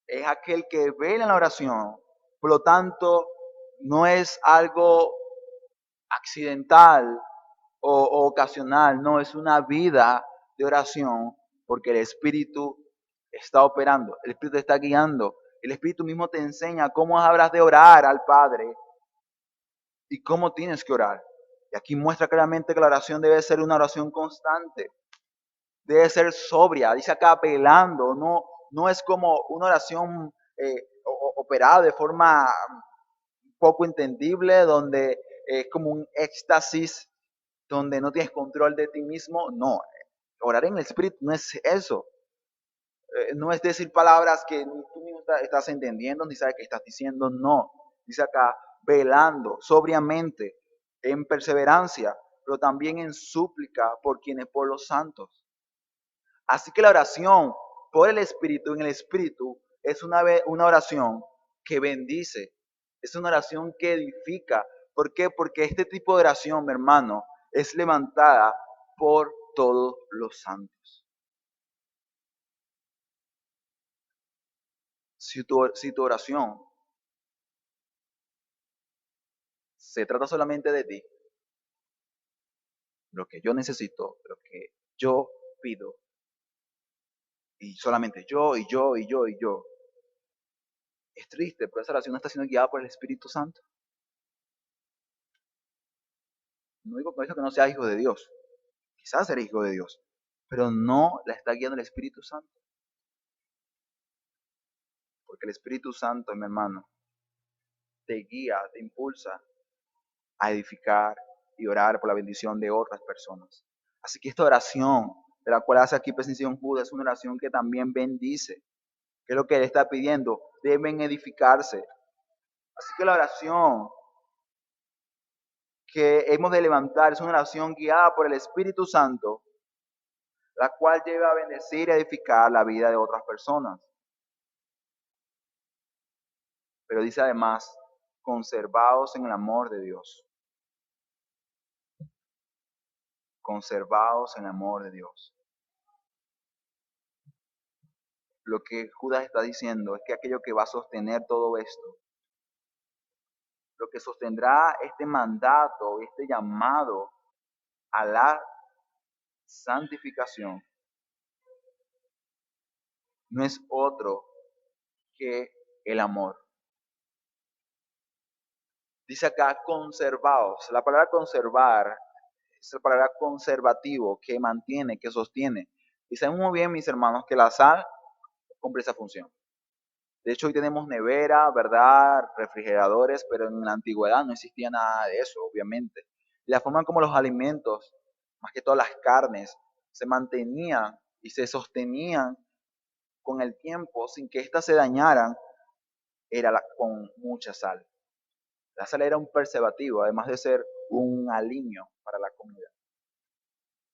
Es aquel que vela en la oración. Por lo tanto, no es algo accidental o ocasional. No, es una vida de oración porque el Espíritu está operando. El Espíritu está guiando. El Espíritu mismo te enseña cómo habrás de orar al Padre y cómo tienes que orar. Y aquí muestra claramente que la oración debe ser una oración constante, debe ser sobria, dice acá velando, no es como una oración operada de forma poco entendible, donde es como un éxtasis, donde no tienes control de ti mismo. No, orar en el Espíritu no es eso. No es decir palabras que ni tú mismo estás entendiendo, ni sabes qué estás diciendo, no. Dice acá, velando, sobriamente, en perseverancia, pero también en súplica por quienes, por los santos. Así que la oración por el Espíritu, en el Espíritu, es una oración que bendice, es una oración que edifica. ¿Por qué? Porque este tipo de oración, mi hermano, es levantada por todos los santos. Si tu oración se trata solamente de ti, lo que yo necesito, lo que yo pido, y solamente yo, y yo, y yo, y yo, es triste, pero esa oración no está siendo guiada por el Espíritu Santo. No digo con eso que no seas hijo de Dios, quizás eres hijo de Dios, pero no la está guiando el Espíritu Santo. Porque el Espíritu Santo, mi hermano, te guía, te impulsa a edificar y orar por la bendición de otras personas. Así que esta oración, de la cual hace aquí presencia Judas, es una oración que también bendice. ¿Qué es lo que él está pidiendo? Deben edificarse. Así que la oración que hemos de levantar es una oración guiada por el Espíritu Santo, la cual lleva a bendecir y edificar la vida de otras personas. Pero dice además, conservados en el amor de Dios. Conservados en el amor de Dios. Lo que Judas está diciendo es que aquello que va a sostener todo esto, lo que sostendrá este mandato, este llamado a la santificación, no es otro que el amor. Dice acá conservados. La palabra conservar es la palabra conservativo, que mantiene, que sostiene. Y saben muy bien, mis hermanos, que la sal cumple esa función. De hecho, hoy tenemos nevera, ¿verdad? Refrigeradores, pero en la antigüedad no existía nada de eso, obviamente. Y la forma como los alimentos, más que todas las carnes, se mantenían y se sostenían con el tiempo sin que éstas se dañaran, era con mucha sal. La sal era un preservativo, además de ser un aliño para la comida.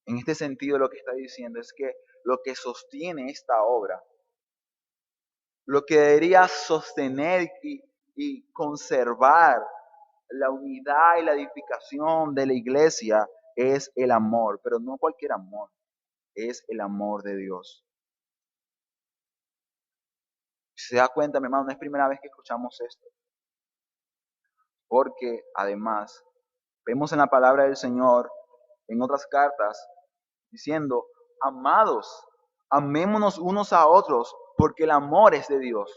En este sentido, lo que está diciendo es que lo que sostiene esta obra, lo que debería sostener y conservar la unidad y la edificación de la iglesia es el amor, pero no cualquier amor, es el amor de Dios. Si se da cuenta, mi hermano, no es primera vez que escuchamos esto. Porque además vemos en la palabra del Señor, en otras cartas, diciendo, amados, amémonos unos a otros, porque el amor es de Dios.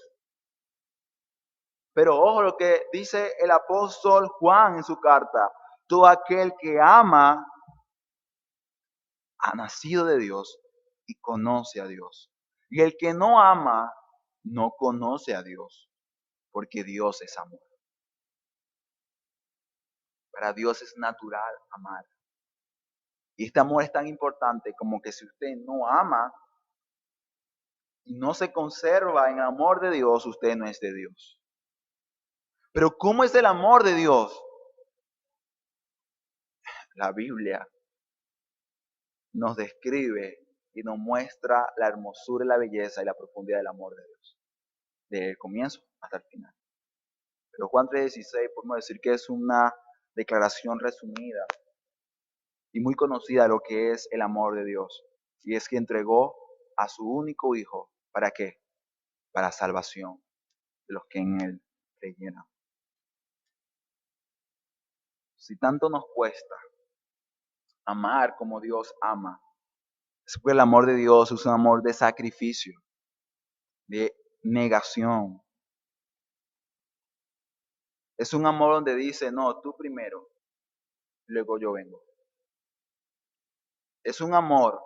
Pero ojo lo que dice el apóstol Juan en su carta, todo aquel que ama ha nacido de Dios y conoce a Dios. Y el que no ama no conoce a Dios, porque Dios es amor. Para Dios es natural amar. Y este amor es tan importante como que si usted no ama y no se conserva en el amor de Dios, usted no es de Dios. Pero ¿cómo es el amor de Dios? La Biblia nos describe y nos muestra la hermosura y la belleza y la profundidad del amor de Dios, desde el comienzo hasta el final. Pero Juan 3:16 podemos decir que es una declaración resumida y muy conocida de lo que es el amor de Dios. Y es que entregó a su único hijo, ¿para qué? Para salvación de los que en él creyeran. Si tanto nos cuesta amar como Dios ama, es porque el amor de Dios es un amor de sacrificio, de negación. Es un amor donde dice, no, tú primero, luego yo vengo. Es un amor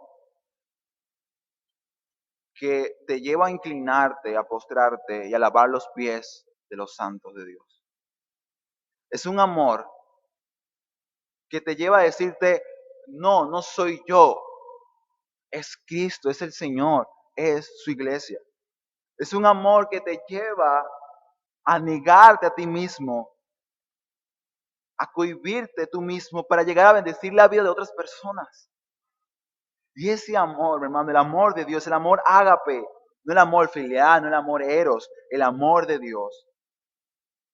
que te lleva a inclinarte, a postrarte y a lavar los pies de los santos de Dios. Es un amor que te lleva a decirte, no, no soy yo, es Cristo, es el Señor, es su iglesia. Es un amor que te lleva a negarte a ti mismo, a cohibirte tú mismo para llegar a bendecir la vida de otras personas. Y ese amor, mi hermano, el amor de Dios, el amor ágape, no el amor filial, no el amor eros, el amor de Dios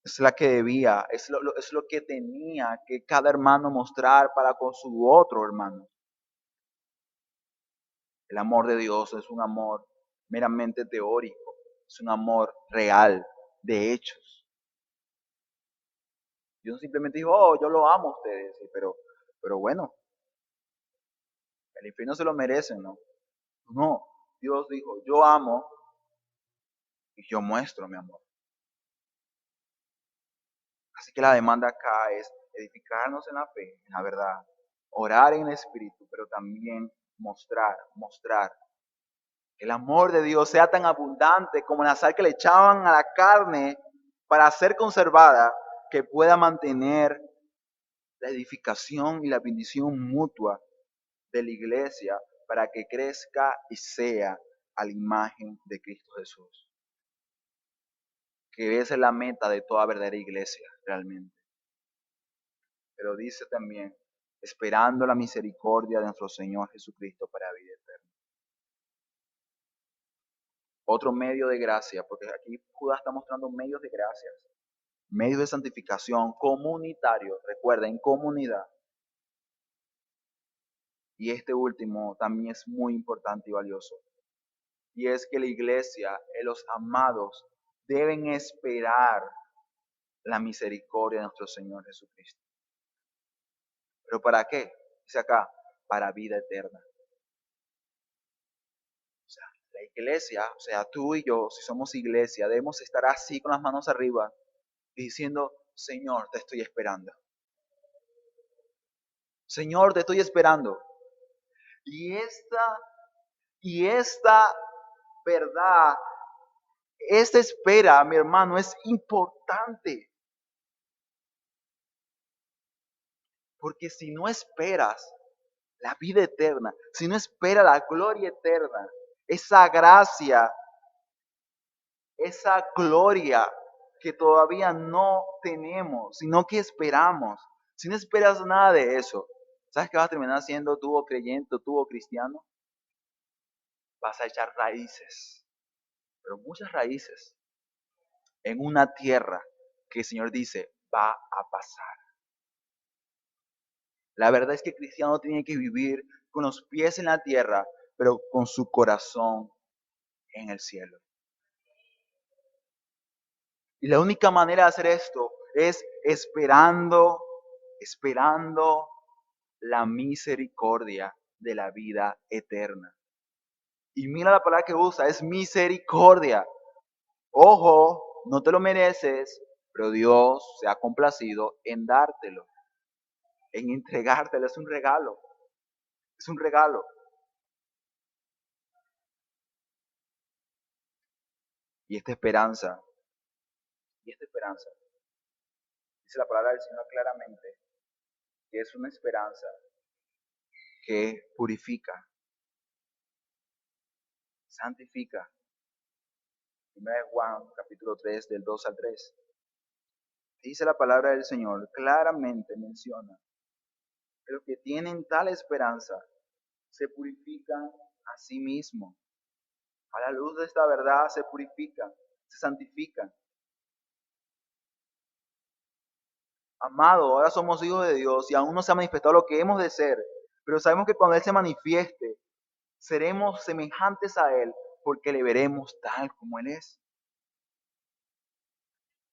es la que debía, es lo que tenía que cada hermano mostrar para con su otro hermano. El amor de Dios es un amor meramente teórico, es un amor real, de hechos. Dios simplemente dijo, oh, yo lo amo a ustedes, pero bueno, el infierno se lo merecen, ¿no? No, Dios dijo, yo amo y yo muestro mi amor. Así que la demanda acá es edificarnos en la fe, en la verdad, orar en el Espíritu, pero también mostrar que el amor de Dios sea tan abundante como la sal que le echaban a la carne para ser conservada, que pueda mantener la edificación y la bendición mutua de la iglesia para que crezca y sea a la imagen de Cristo Jesús. Que esa es la meta de toda verdadera iglesia, realmente. Pero dice también, esperando la misericordia de nuestro Señor Jesucristo para vida eterna. Otro medio de gracia, porque aquí Judas está mostrando medios de gracia, medios de santificación comunitarios, recuerden, comunidad. Y este último también es muy importante y valioso. Y es que la iglesia, los amados, deben esperar la misericordia de nuestro Señor Jesucristo. ¿Pero para qué? Dice acá, para vida eterna. O sea, la iglesia, o sea, tú y yo, si somos iglesia, debemos estar así con las manos arriba y diciendo, Señor, te estoy esperando. Señor, te estoy esperando. Y esta verdad, esta espera, mi hermano, es importante. Porque si no esperas la vida eterna, si no esperas la gloria eterna, esa gracia, esa gloria que todavía no tenemos, sino que esperamos, si no esperas nada de eso, ¿sabes qué vas a terminar siendo tú o creyente o tú o cristiano? Vas a echar raíces, pero muchas raíces, en una tierra que el Señor dice va a pasar. La verdad es que el cristiano tiene que vivir con los pies en la tierra, pero con su corazón en el cielo. Y la única manera de hacer esto es esperando la misericordia de la vida eterna. Y mira la palabra que usa, es misericordia. Ojo, no te lo mereces, pero Dios se ha complacido en dártelo, en entregártelo. Es un regalo, es un regalo. Y esta esperanza, dice la palabra del Señor claramente, que es una esperanza que purifica, santifica. Primera de Juan, capítulo 3, del 2 al 3. Dice la palabra del Señor, claramente menciona que los que tienen tal esperanza se purifican a sí mismos. A la luz de esta verdad se purifican, se santifican. Amado, ahora somos hijos de Dios y aún no se ha manifestado lo que hemos de ser, pero sabemos que cuando Él se manifieste, seremos semejantes a Él porque le veremos tal como Él es.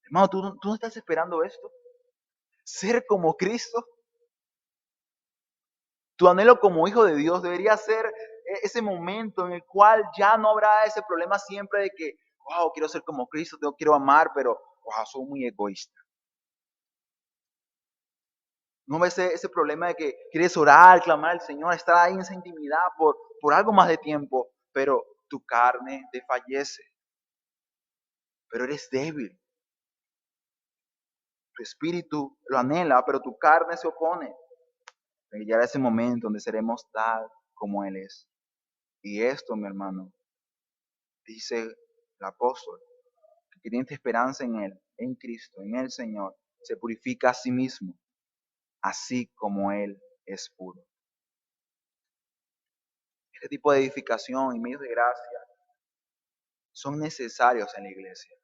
Hermano, ¿tú no estás esperando esto? Ser como Cristo. Tu anhelo como hijo de Dios debería ser ese momento en el cual ya no habrá ese problema siempre de que, wow, quiero ser como Cristo, quiero amar, pero, wow, soy muy egoísta. No ves ese problema de que quieres orar, clamar al Señor, estar ahí en esa intimidad por algo más de tiempo, pero tu carne te fallece, pero eres débil. Tu espíritu lo anhela, pero tu carne se opone. Y llegará ese momento donde seremos tal como Él es. Y esto, mi hermano, dice el apóstol, que tiene esperanza en Él, en Cristo, en el Señor, se purifica a sí mismo, así como Él es puro. Este tipo de edificación y medios de gracia son necesarios en la iglesia.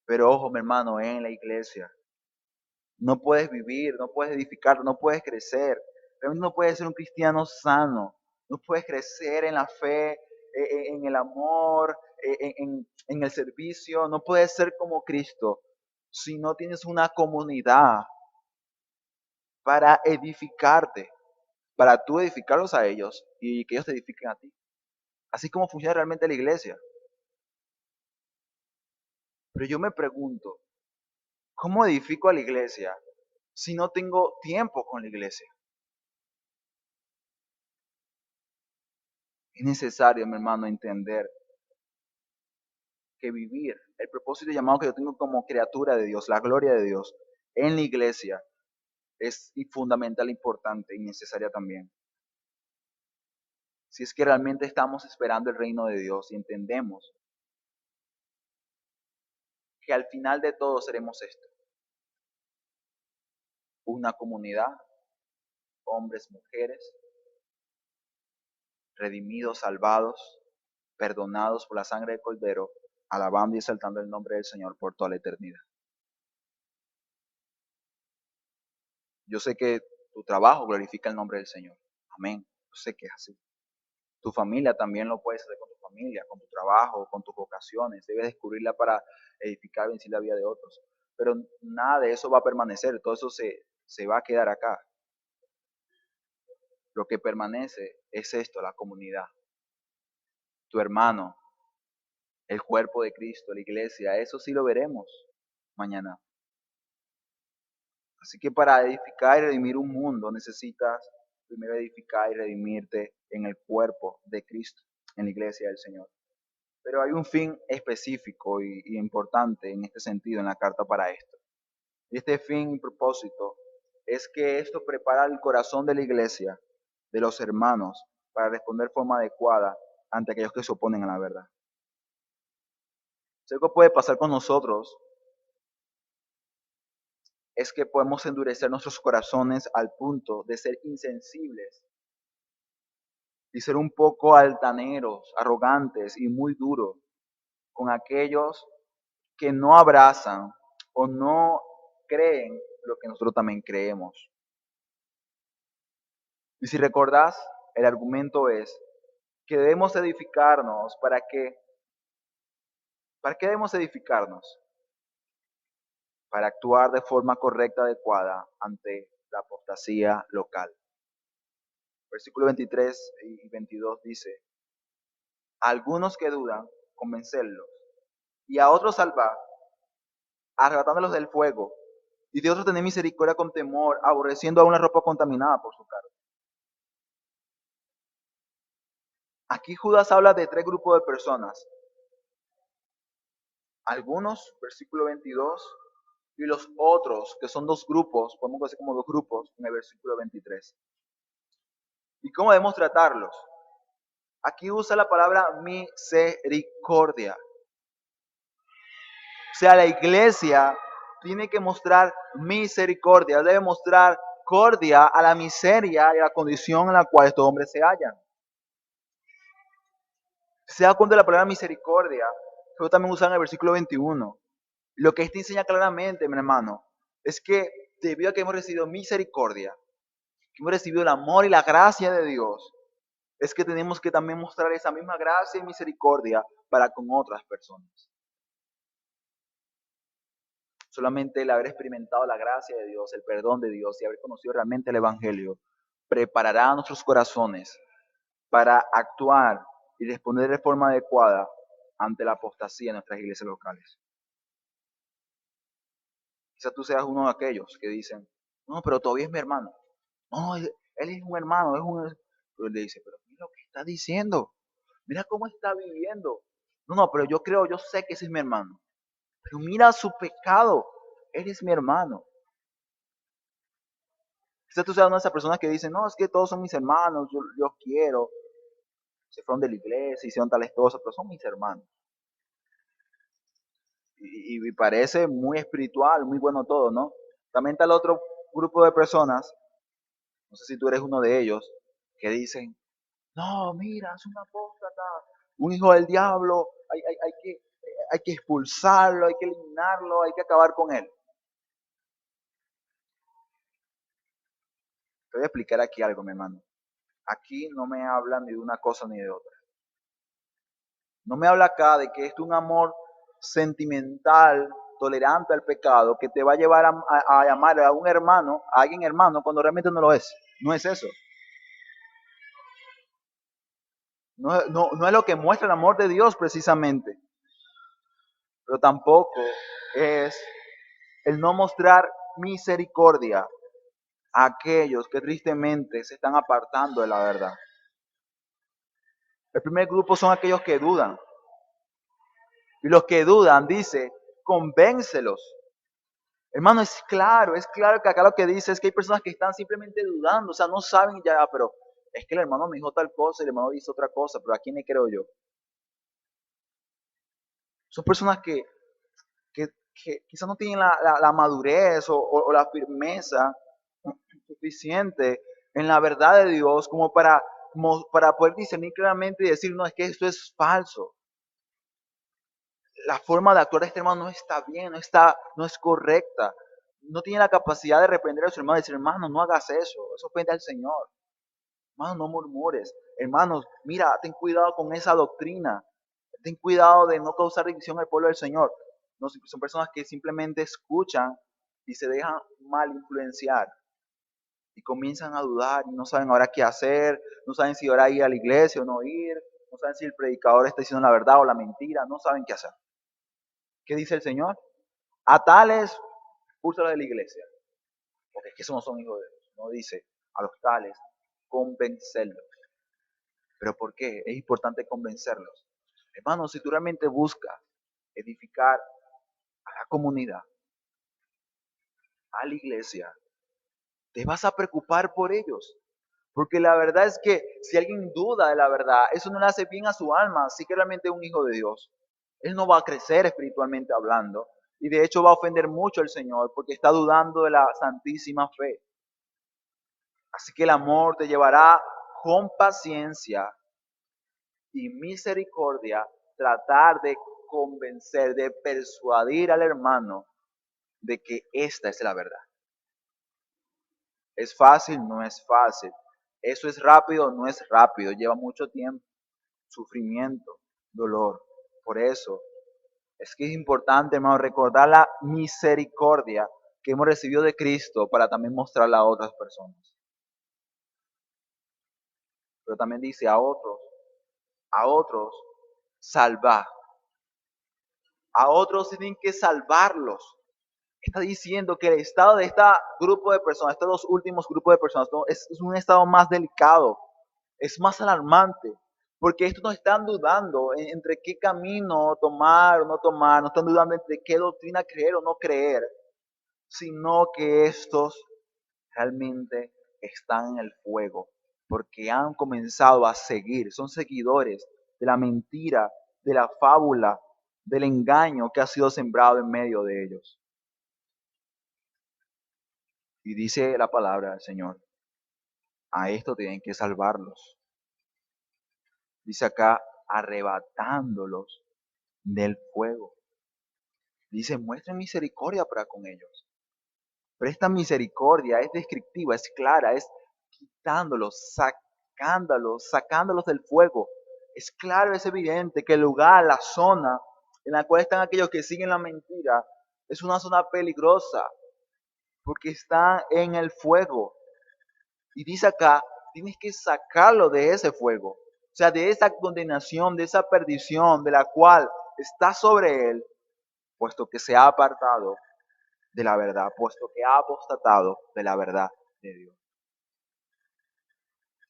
Pero ojo, mi hermano, en la iglesia no puedes vivir, no puedes edificar, no puedes crecer. Realmente no puedes ser un cristiano sano. No puedes crecer en la fe, en el amor, en el servicio. No puedes ser como Cristo si no tienes una comunidad para edificarte, para tú edificarlos a ellos y que ellos te edifiquen a ti. Así como funciona realmente la iglesia. Pero yo me pregunto, ¿cómo edifico a la iglesia si no tengo tiempo con la iglesia? Es necesario, mi hermano, entender que vivir el propósito y llamado que yo tengo como criatura de Dios, la gloria de Dios, en la iglesia, es fundamental, importante y necesaria también. Si es que realmente estamos esperando el reino de Dios y entendemos que al final de todo seremos esto, una comunidad, hombres, mujeres, redimidos, salvados, perdonados por la sangre del Cordero, alabando y exaltando el nombre del Señor por toda la eternidad. Yo sé que tu trabajo glorifica el nombre del Señor. Amén. Yo sé que es así. Tu familia también lo puedes hacer con tu familia, con tu trabajo, con tus vocaciones. Debes descubrirla para edificar y bendecir la vida de otros. Pero nada de eso va a permanecer. Todo eso se va a quedar acá. Lo que permanece es esto, la comunidad. Tu hermano, el cuerpo de Cristo, la iglesia. Eso sí lo veremos mañana. Así que para edificar y redimir un mundo necesitas primero edificar y redimirte en el cuerpo de Cristo, en la iglesia del Señor. Pero hay un fin específico y importante en este sentido en la carta para esto. Y este fin y propósito es que esto prepara el corazón de la iglesia, de los hermanos, para responder de forma adecuada ante aquellos que se oponen a la verdad. Si algo puede pasar con nosotros es que podemos endurecer nuestros corazones al punto de ser insensibles y ser un poco altaneros, arrogantes y muy duros con aquellos que no abrazan o no creen lo que nosotros también creemos. Y si recordás, el argumento es que debemos edificarnos. ¿Para qué? ¿Para qué debemos edificarnos? para actuar de forma correcta, adecuada ante la apostasía local. Versículo 23 y 22 dice, a algunos que dudan, convencerlos, y a otros salvar, arrebatándolos del fuego, y de otros tener misericordia con temor, aborreciendo a una ropa contaminada por su carne. Aquí Judas habla de tres grupos de personas. Algunos, versículo 22, y los otros, que son dos grupos, podemos decir como dos grupos, en el versículo 23. ¿Y cómo debemos tratarlos? Aquí usa la palabra misericordia. O sea, la iglesia tiene que mostrar misericordia, debe mostrar cordia a la miseria y a la condición en la cual estos hombres se hallan. Se da cuenta de la palabra misericordia, pero también usa en el versículo 21. Lo que este enseña claramente, mi hermano, es que debido a que hemos recibido misericordia, que hemos recibido el amor y la gracia de Dios, es que tenemos que también mostrar esa misma gracia y misericordia para con otras personas. Solamente el haber experimentado la gracia de Dios, el perdón de Dios y haber conocido realmente el Evangelio, preparará nuestros corazones para actuar y responder de forma adecuada ante la apostasía en nuestras iglesias locales. Quizás tú seas uno de aquellos que dicen, no, pero todavía es mi hermano. No, él es un hermano, es un... Pero él le dice, pero mira lo que está diciendo, mira cómo está viviendo. No, no, pero yo creo, yo sé que ese es mi hermano. Pero mira su pecado, él es mi hermano. Quizás tú seas una de esas personas que dicen, no, es que todos son mis hermanos, yo los quiero. Se fueron de la iglesia, hicieron tales cosas, pero son mis hermanos. Y parece muy espiritual, muy bueno todo, ¿no? También está el otro grupo de personas, no sé si tú eres uno de ellos, que dicen, no, mira, es un apóstata, un hijo del diablo, hay que expulsarlo, hay que eliminarlo, hay que acabar con él. Te voy a explicar aquí algo, mi hermano. Aquí no me hablan ni de una cosa ni de otra. No me habla acá de que es un amor sentimental, tolerante al pecado, que te va a llevar a llamar a un hermano, a alguien hermano, cuando realmente no lo es. No es eso. No es lo que muestra el amor de Dios precisamente. Pero tampoco es el no mostrar misericordia a aquellos que tristemente se están apartando de la verdad. El primer grupo son aquellos que dudan. Y los que dudan, dice, convéncelos. Hermano, es claro que acá lo que dice es que hay personas que están simplemente dudando, o sea, no saben ya, pero es que el hermano me dijo tal cosa y el hermano dice otra cosa, pero ¿a quién le creo yo? Son personas que, que quizás no tienen la madurez o la firmeza suficiente en la verdad de Dios como para poder discernir claramente y decir, no, es que esto es falso. La forma de actuar de este hermano no está bien, no es correcta. No tiene la capacidad de reprender a su hermano y decir, hermano, no hagas eso ofende al Señor. Hermano, no murmures. Hermanos, mira, ten cuidado con esa doctrina. Ten cuidado de no causar división al pueblo del Señor. No, son personas que simplemente escuchan y se dejan mal influenciar. Y comienzan a dudar y no saben ahora qué hacer, no saben si ahora ir a la iglesia o no ir, no saben si el predicador está diciendo la verdad o la mentira, no saben qué hacer. ¿Qué dice el Señor? A tales, expúlsalos de la iglesia. Porque es que esos no son hijos de Dios. No dice a los tales, convencerlos. ¿Pero por qué? Es importante convencerlos. Hermano, si tú realmente buscas edificar a la comunidad, a la iglesia, te vas a preocupar por ellos. Porque la verdad es que si alguien duda de la verdad, eso no le hace bien a su alma, así que realmente es un hijo de Dios. Él no va a crecer espiritualmente hablando. Y de hecho va a ofender mucho al Señor porque está dudando de la santísima fe. Así que el amor te llevará con paciencia y misericordia tratar de convencer, de persuadir al hermano de que esta es la verdad. ¿Es fácil? No es fácil. ¿Eso es rápido? No es rápido. Lleva mucho tiempo, sufrimiento, dolor. Por eso Es que es importante, hermano, recordar la misericordia que hemos recibido de Cristo para también mostrarla a otras personas. Pero también dice a otros, salvar. A otros tienen que salvarlos. Está diciendo que el estado de este grupo de personas, estos dos últimos grupos de personas, ¿no? es un estado más delicado, es más alarmante, porque estos no están dudando entre qué camino tomar o no tomar, no están dudando entre qué doctrina creer o no creer, sino que estos realmente están en el fuego, porque han comenzado a seguir, son seguidores de la mentira, de la fábula, del engaño que ha sido sembrado en medio de ellos. Y dice la palabra del Señor, a esto tienen que salvarlos. Dice acá, arrebatándolos del fuego. Dice, muestren misericordia para con ellos. Pero esta misericordia es descriptiva, es clara, es quitándolos, sacándolos del fuego. Es claro, es evidente que el lugar, la zona en la cual están aquellos que siguen la mentira, es una zona peligrosa, porque están en el fuego. Y dice acá, tienes que sacarlo de ese fuego. O sea, de esa condenación, de esa perdición de la cual está sobre él, puesto que se ha apartado de la verdad, puesto que ha apostatado de la verdad de Dios.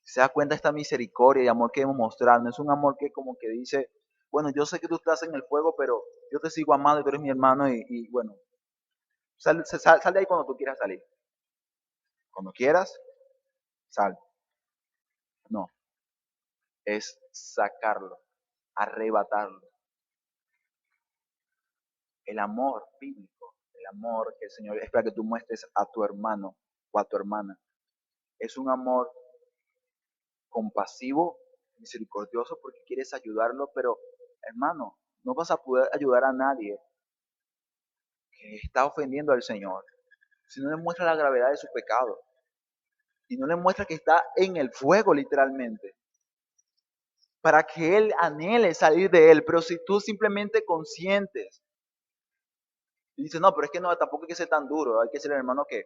Se da cuenta esta misericordia y amor que hemos mostrado. No es un amor que como que dice, bueno, yo sé que tú estás en el fuego, pero yo te sigo amando y tú eres mi hermano y bueno, sal de ahí cuando tú quieras salir. Cuando quieras, sal. No, es sacarlo, arrebatarlo. El amor bíblico, el amor que el Señor espera que tú muestres a tu hermano o a tu hermana, es un amor compasivo, misericordioso porque quieres ayudarlo, pero hermano, no vas a poder ayudar a nadie que está ofendiendo al Señor si no le muestra la gravedad de su pecado y no le muestra que está en el fuego literalmente para que él anhele salir de él. Pero si tú simplemente consientes y dices, no, pero es que no, tampoco hay que ser tan duro, hay que ser el hermano que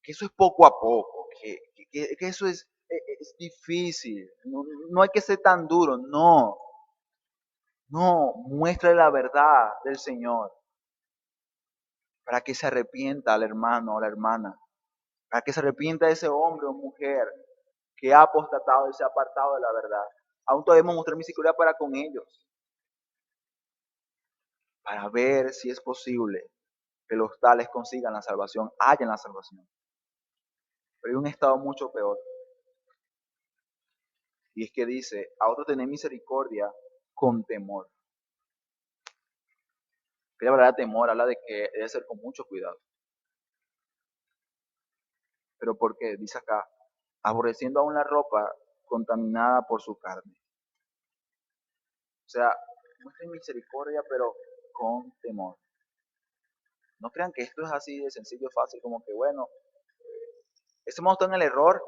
eso es poco a poco, que eso es difícil, no, no hay que ser tan duro, no, no, muestra la verdad del Señor para que se arrepienta al hermano o a la hermana, para que se arrepienta ese hombre o mujer que ha apostatado y se ha apartado de la verdad. Aún debemos mostrar misericordia para con ellos, para ver si es posible que los tales consigan la salvación, hayan la salvación. Pero hay un estado mucho peor. Y es que dice, a otros tener misericordia con temor. Que la verdad temor habla de que debe ser con mucho cuidado. Pero ¿por qué? Dice acá, aborreciendo aún la ropa contaminada por su carne. O sea, muestren misericordia, pero con temor. No crean que esto es así de sencillo, fácil, como que bueno, ese modo está en el error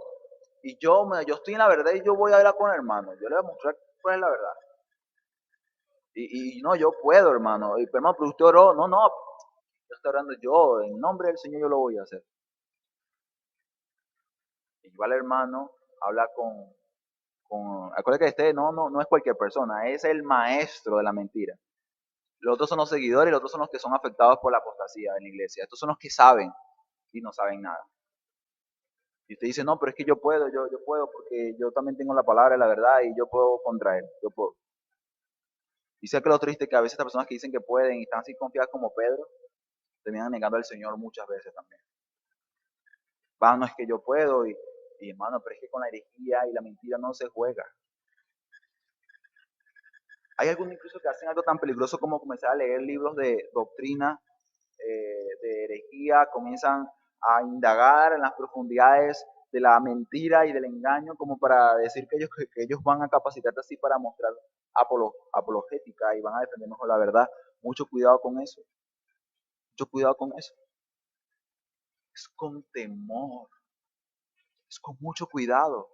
y yo estoy en la verdad y yo voy a hablar con el hermano. Yo le voy a mostrar cuál es la verdad. Y no, yo puedo, hermano. Y, hermano, pero usted oró. No, no, yo estoy orando yo. En nombre del Señor yo lo voy a hacer. Igual hermano, habla acuérdate que este no es cualquier persona, es el maestro de la mentira. Los otros son los seguidores, los otros son los que son afectados por la apostasía en la iglesia. Estos son los que saben y no saben nada. Y usted dice, no, pero es que yo puedo porque yo también tengo la palabra de la verdad y yo puedo contra él, yo puedo. Y sé que lo triste es que a veces estas personas que dicen que pueden y están así confiadas como Pedro, terminan negando al Señor muchas veces también. Va, no es que yo puedo y hermano, pero es que con la herejía y la mentira no se juega. Hay algunos incluso que hacen algo tan peligroso como comenzar a leer libros de doctrina, de herejía, comienzan a indagar en las profundidades de la mentira y del engaño como para decir que ellos van a capacitarse así para mostrar apologética y van a defender mejor la verdad. Mucho cuidado con eso. Mucho cuidado con eso. Es con temor. Es con mucho cuidado.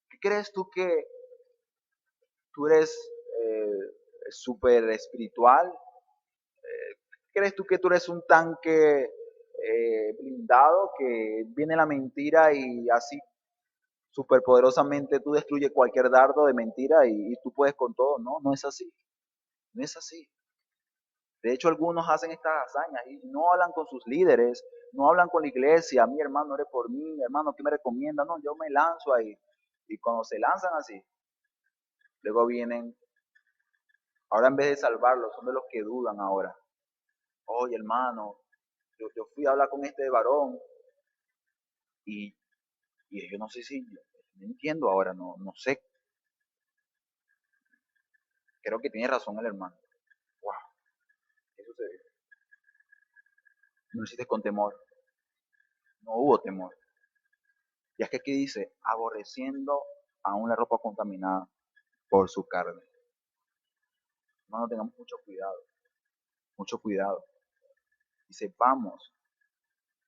¿Qué crees tú que tú eres? súper espiritual. ¿Crees tú que tú eres un tanque blindado que viene la mentira y así súper poderosamente tú destruyes cualquier dardo de mentira y tú puedes con todo? No, no es así. No es así. De hecho, algunos hacen estas hazañas y no hablan con sus líderes, no hablan con la iglesia. Mi hermano, ore por mí, mi hermano, ¿qué me recomienda? No, yo me lanzo ahí. Y cuando se lanzan así, luego vienen, ahora en vez de salvarlos, son de los que dudan ahora. Oye, hermano, yo fui a hablar con este varón y, y yo no sé si, no entiendo ahora, no sé. Creo que tiene razón el hermano. Wow, ¿qué sucedió? No lo hiciste con temor, no hubo temor. Y es que aquí dice, aborreciendo aún la ropa contaminada por su carne. Hermano, tengamos mucho cuidado, mucho cuidado. Y sepamos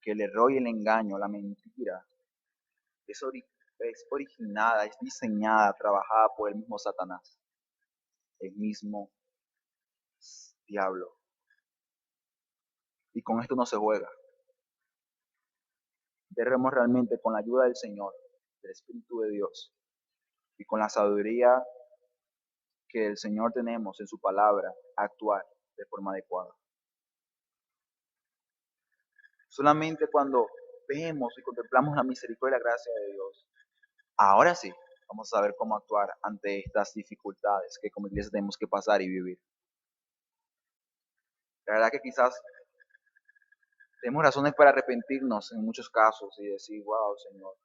que el error y el engaño, la mentira, es, es originada, es diseñada, trabajada por el mismo Satanás, el mismo diablo. Y con esto no se juega. Debemos realmente, con la ayuda del Señor, del Espíritu de Dios, y con la sabiduría que el Señor tenemos en su palabra, actuar de forma adecuada. Solamente cuando vemos y contemplamos la misericordia y la gracia de Dios, ahora sí vamos a saber cómo actuar ante estas dificultades que como iglesia tenemos que pasar y vivir. La verdad que quizás tenemos razones para arrepentirnos en muchos casos y decir, wow, Señor,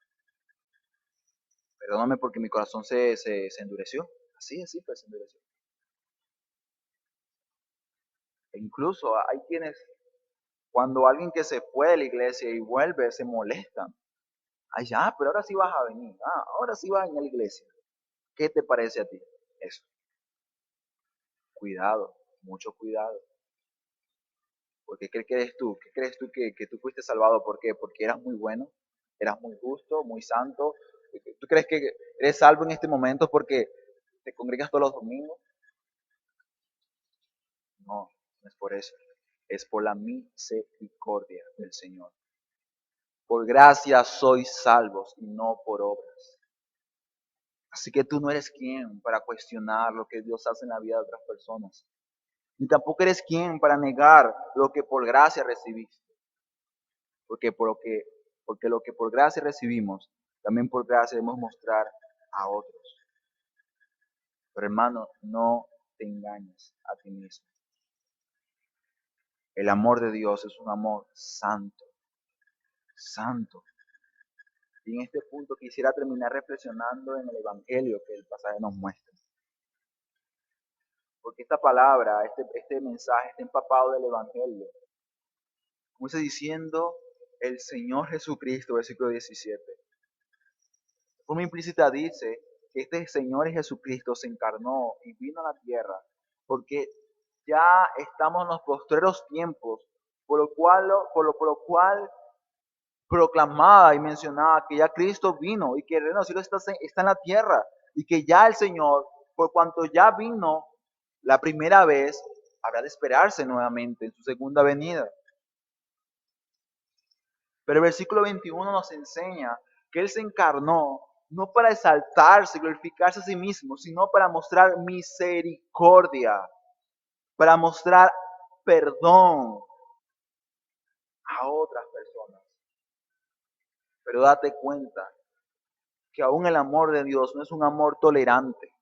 perdóname porque mi corazón se endureció. Así, pues se endureció. E incluso hay quienes, cuando alguien que se fue de la iglesia y vuelve, se molestan. Ay, ya, pero ahora sí vas a venir. Ah, ahora sí vas a ir a la iglesia. ¿Qué te parece a ti? Eso. Cuidado, mucho cuidado. Porque ¿qué crees tú? ¿Qué crees tú que tú fuiste salvado? ¿Por qué? Porque eras muy bueno, eras muy justo, muy santo. ¿Tú crees que eres salvo en este momento porque te congregas todos los domingos? No, no es por eso. Es por la misericordia del Señor. Por gracia sois salvos y no por obras. Así que tú no eres quien para cuestionar lo que Dios hace en la vida de otras personas. Ni tampoco eres quien para negar lo que por gracia recibiste. Porque lo que por gracia recibimos, también por gracia debemos mostrar a otros. Pero hermano, no te engañes a ti mismo. El amor de Dios es un amor santo, santo. Y en este punto quisiera terminar reflexionando en el Evangelio que el pasaje nos muestra. Porque esta palabra, este mensaje está empapado del Evangelio. Como está diciendo el Señor Jesucristo, versículo 17. De forma implícita dice que este Señor Jesucristo se encarnó y vino a la tierra porque ya estamos en los postreros tiempos, por lo cual proclamaba y mencionaba que ya Cristo vino y que el reino de los cielos está en la tierra y que ya el Señor, por cuanto ya vino la primera vez, habrá de esperarse nuevamente en su segunda venida. Pero el versículo 21 nos enseña que Él se encarnó no para exaltarse, glorificarse a sí mismo, sino para mostrar misericordia, para mostrar perdón a otras personas. Pero date cuenta que aún el amor de Dios no es un amor tolerante.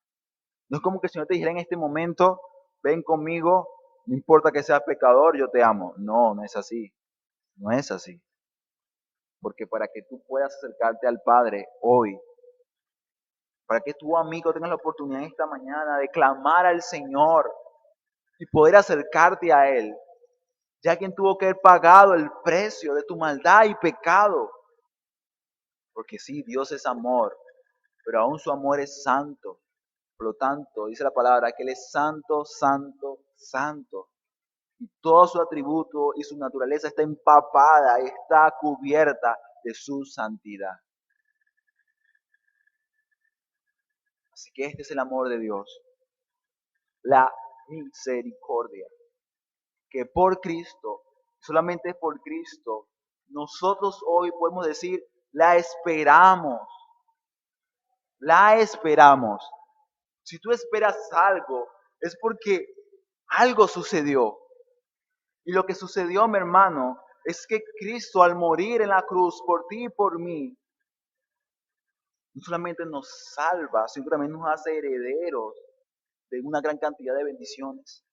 No es como que el Señor te dijera en este momento, ven conmigo, no importa que seas pecador, yo te amo. No, no es así. No es así. Porque para que tú puedas acercarte al Padre hoy, para que tu amigo tenga la oportunidad esta mañana de clamar al Señor y poder acercarte a Él, ya quien tuvo que haber pagado el precio de tu maldad y pecado. Porque sí, Dios es amor, pero aún su amor es santo. Por lo tanto, dice la palabra que Él es santo, santo, santo. Y todo su atributo y su naturaleza está empapada, está cubierta de su santidad. Así que este es el amor de Dios. La misericordia. Que por Cristo, solamente por Cristo, nosotros hoy podemos decir, la esperamos. La esperamos. Si tú esperas algo, es porque algo sucedió. Y lo que sucedió, mi hermano, es que Cristo al morir en la cruz por ti y por mí, no solamente nos salva, sino que también nos hace herederos de una gran cantidad de bendiciones.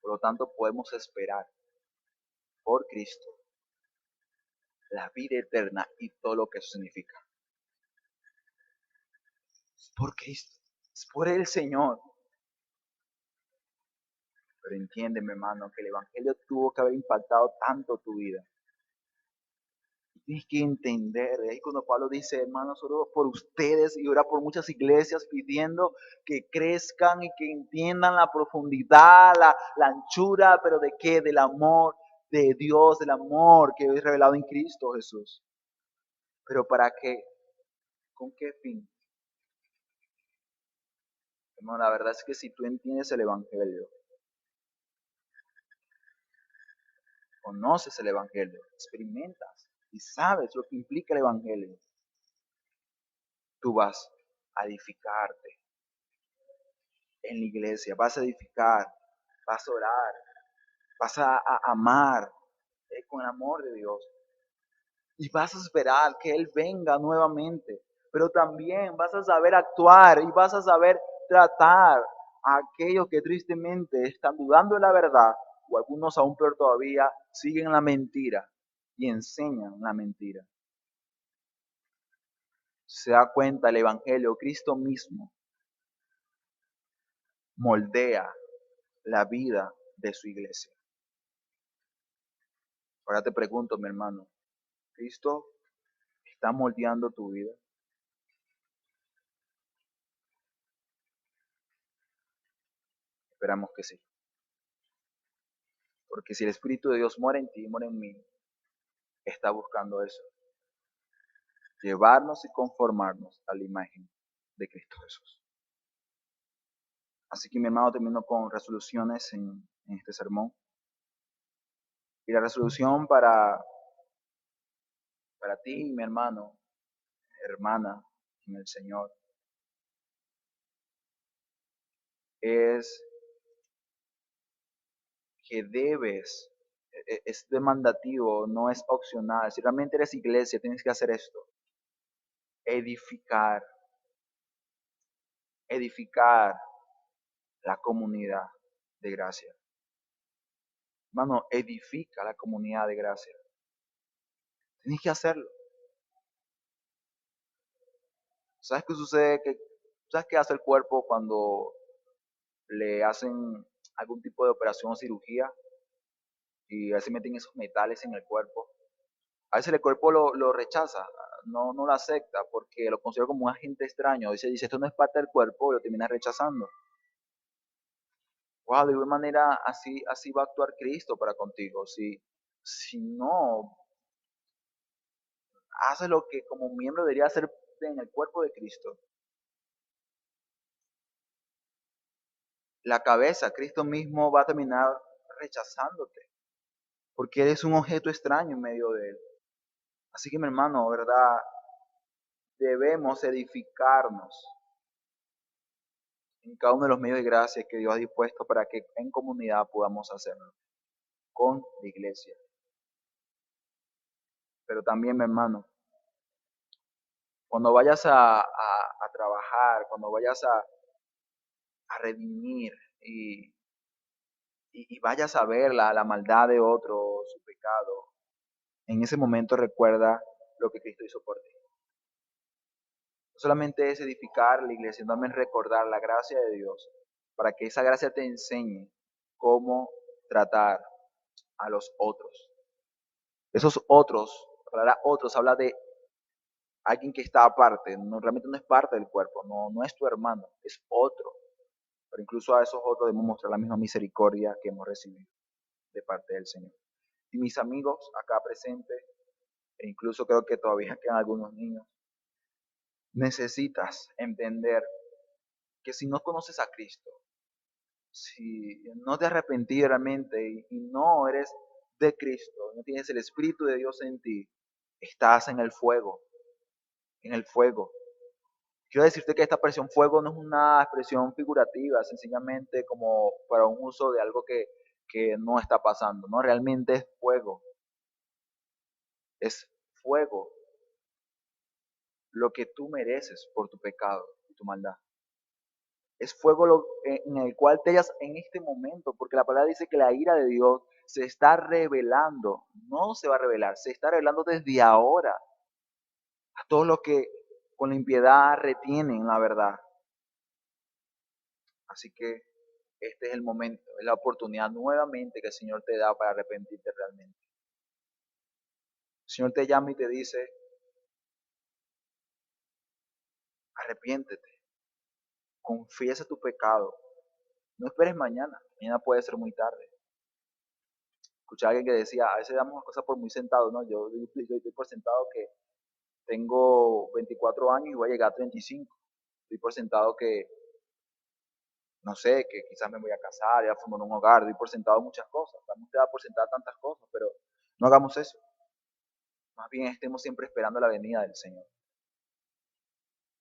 Por lo tanto, podemos esperar por Cristo la vida eterna y todo lo que eso significa. Es por Cristo, es por el Señor. Pero entiéndeme, hermano, que el Evangelio tuvo que haber impactado tanto tu vida. Tienes que entender, ahí cuando Pablo dice, hermanos, oro por ustedes y ora por muchas iglesias pidiendo que crezcan y que entiendan la profundidad, la anchura, pero ¿de qué? Del amor de Dios, del amor que es revelado en Cristo Jesús. ¿Pero para qué? ¿Con qué fin? Hermano, la verdad es que si tú entiendes el Evangelio, conoces el Evangelio, experimentas y sabes lo que implica el Evangelio, tú vas a edificarte en la iglesia, vas a edificar, vas a orar, vas a amar con el amor de Dios y vas a esperar que Él venga nuevamente, pero también vas a saber actuar y vas a saber tratar a aquellos que tristemente están dudando de la verdad o algunos aún peor todavía siguen la mentira y enseñan la mentira. Se da cuenta el Evangelio, Cristo mismo moldea la vida de su iglesia. Ahora te pregunto, mi hermano, ¿Cristo está moldeando tu vida? Esperamos que sí. Porque si el Espíritu de Dios mora en ti, mora en mí, está buscando eso. Llevarnos y conformarnos a la imagen de Cristo Jesús. Así que mi hermano termino con resoluciones en este sermón. Y la resolución para ti, mi hermano, hermana, en el Señor, es que debes, es demandativo, no es opcional. Si realmente eres iglesia, tienes que hacer esto. Edificar, edificar la comunidad de gracia. Hermano, edifica la comunidad de gracia. Tienes que hacerlo. ¿Sabes qué sucede? ¿Sabes qué hace el cuerpo cuando le hacen algún tipo de operación o cirugía y a veces meten esos metales en el cuerpo? A veces el cuerpo lo rechaza, no lo acepta porque lo considera como un agente extraño. Dice, esto no es parte del cuerpo y lo termina rechazando. Wow, de igual manera así va a actuar Cristo para contigo. Si no haces lo que como miembro debería hacer en el cuerpo de Cristo, la cabeza, Cristo mismo va a terminar rechazándote, porque eres un objeto extraño en medio de él. Así que mi hermano, ¿verdad? Debemos edificarnos en cada uno de los medios de gracia que Dios ha dispuesto para que en comunidad podamos hacerlo con la iglesia. Pero también, mi hermano, cuando vayas a trabajar, cuando vayas a redimir y vayas a ver la maldad de otro, su pecado, en ese momento recuerda lo que Cristo hizo por ti. No solamente es edificar la iglesia, sino también recordar la gracia de Dios, para que esa gracia te enseñe cómo tratar a los otros. Esos otros, la palabra otros habla de alguien que está aparte, realmente no es parte del cuerpo, no es tu hermano, es otro. Pero incluso a esos otros debemos mostrar la misma misericordia que hemos recibido de parte del Señor. Y mis amigos acá presentes, e incluso creo que todavía quedan algunos niños, necesitas entender que si no conoces a Cristo, si no te has arrepentido realmente y no eres de Cristo, no tienes el Espíritu de Dios en ti, estás en el fuego, en el fuego. Quiero decirte que esta expresión fuego no es una expresión figurativa, sencillamente como para un uso de algo que no está pasando, no, realmente es fuego lo que tú mereces por tu pecado y tu maldad. Es fuego en el cual te hallas en este momento, porque la palabra dice que la ira de Dios se está revelando, no se va a revelar, se está revelando desde ahora a todos los que con la impiedad retienen la verdad. Así que este es el momento, es la oportunidad nuevamente que el Señor te da para arrepentirte realmente. El Señor te llama y te dice, arrepiéntete, confiesa tu pecado, no esperes mañana, mañana puede ser muy tarde. Escuché a alguien que decía, a veces damos las cosas por muy sentado, ¿no? Yo doy por sentado que tengo 24 años y voy a llegar a 35. Doy por sentado que, no sé, que quizás me voy a casar, a formar un hogar, doy por sentado muchas cosas. También te da por sentado tantas cosas, pero no hagamos eso. Más bien estemos siempre esperando la venida del Señor.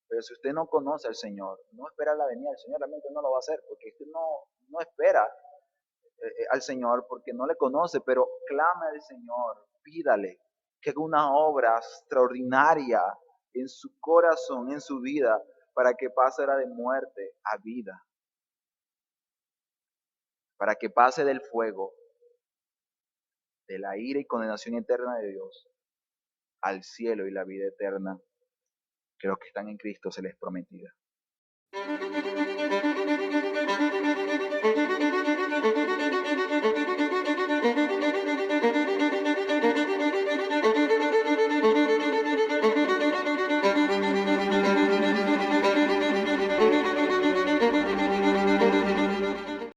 Pero si usted no conoce al Señor, no espera la venida del Señor, realmente no lo va a hacer, porque usted no espera al Señor porque no le conoce, pero clame al Señor, pídale que haga una obra extraordinaria en su corazón, en su vida, para que pase de muerte a vida, para que pase del fuego, de la ira y condenación eterna de Dios, al cielo y la vida eterna que los que están en Cristo se les prometida.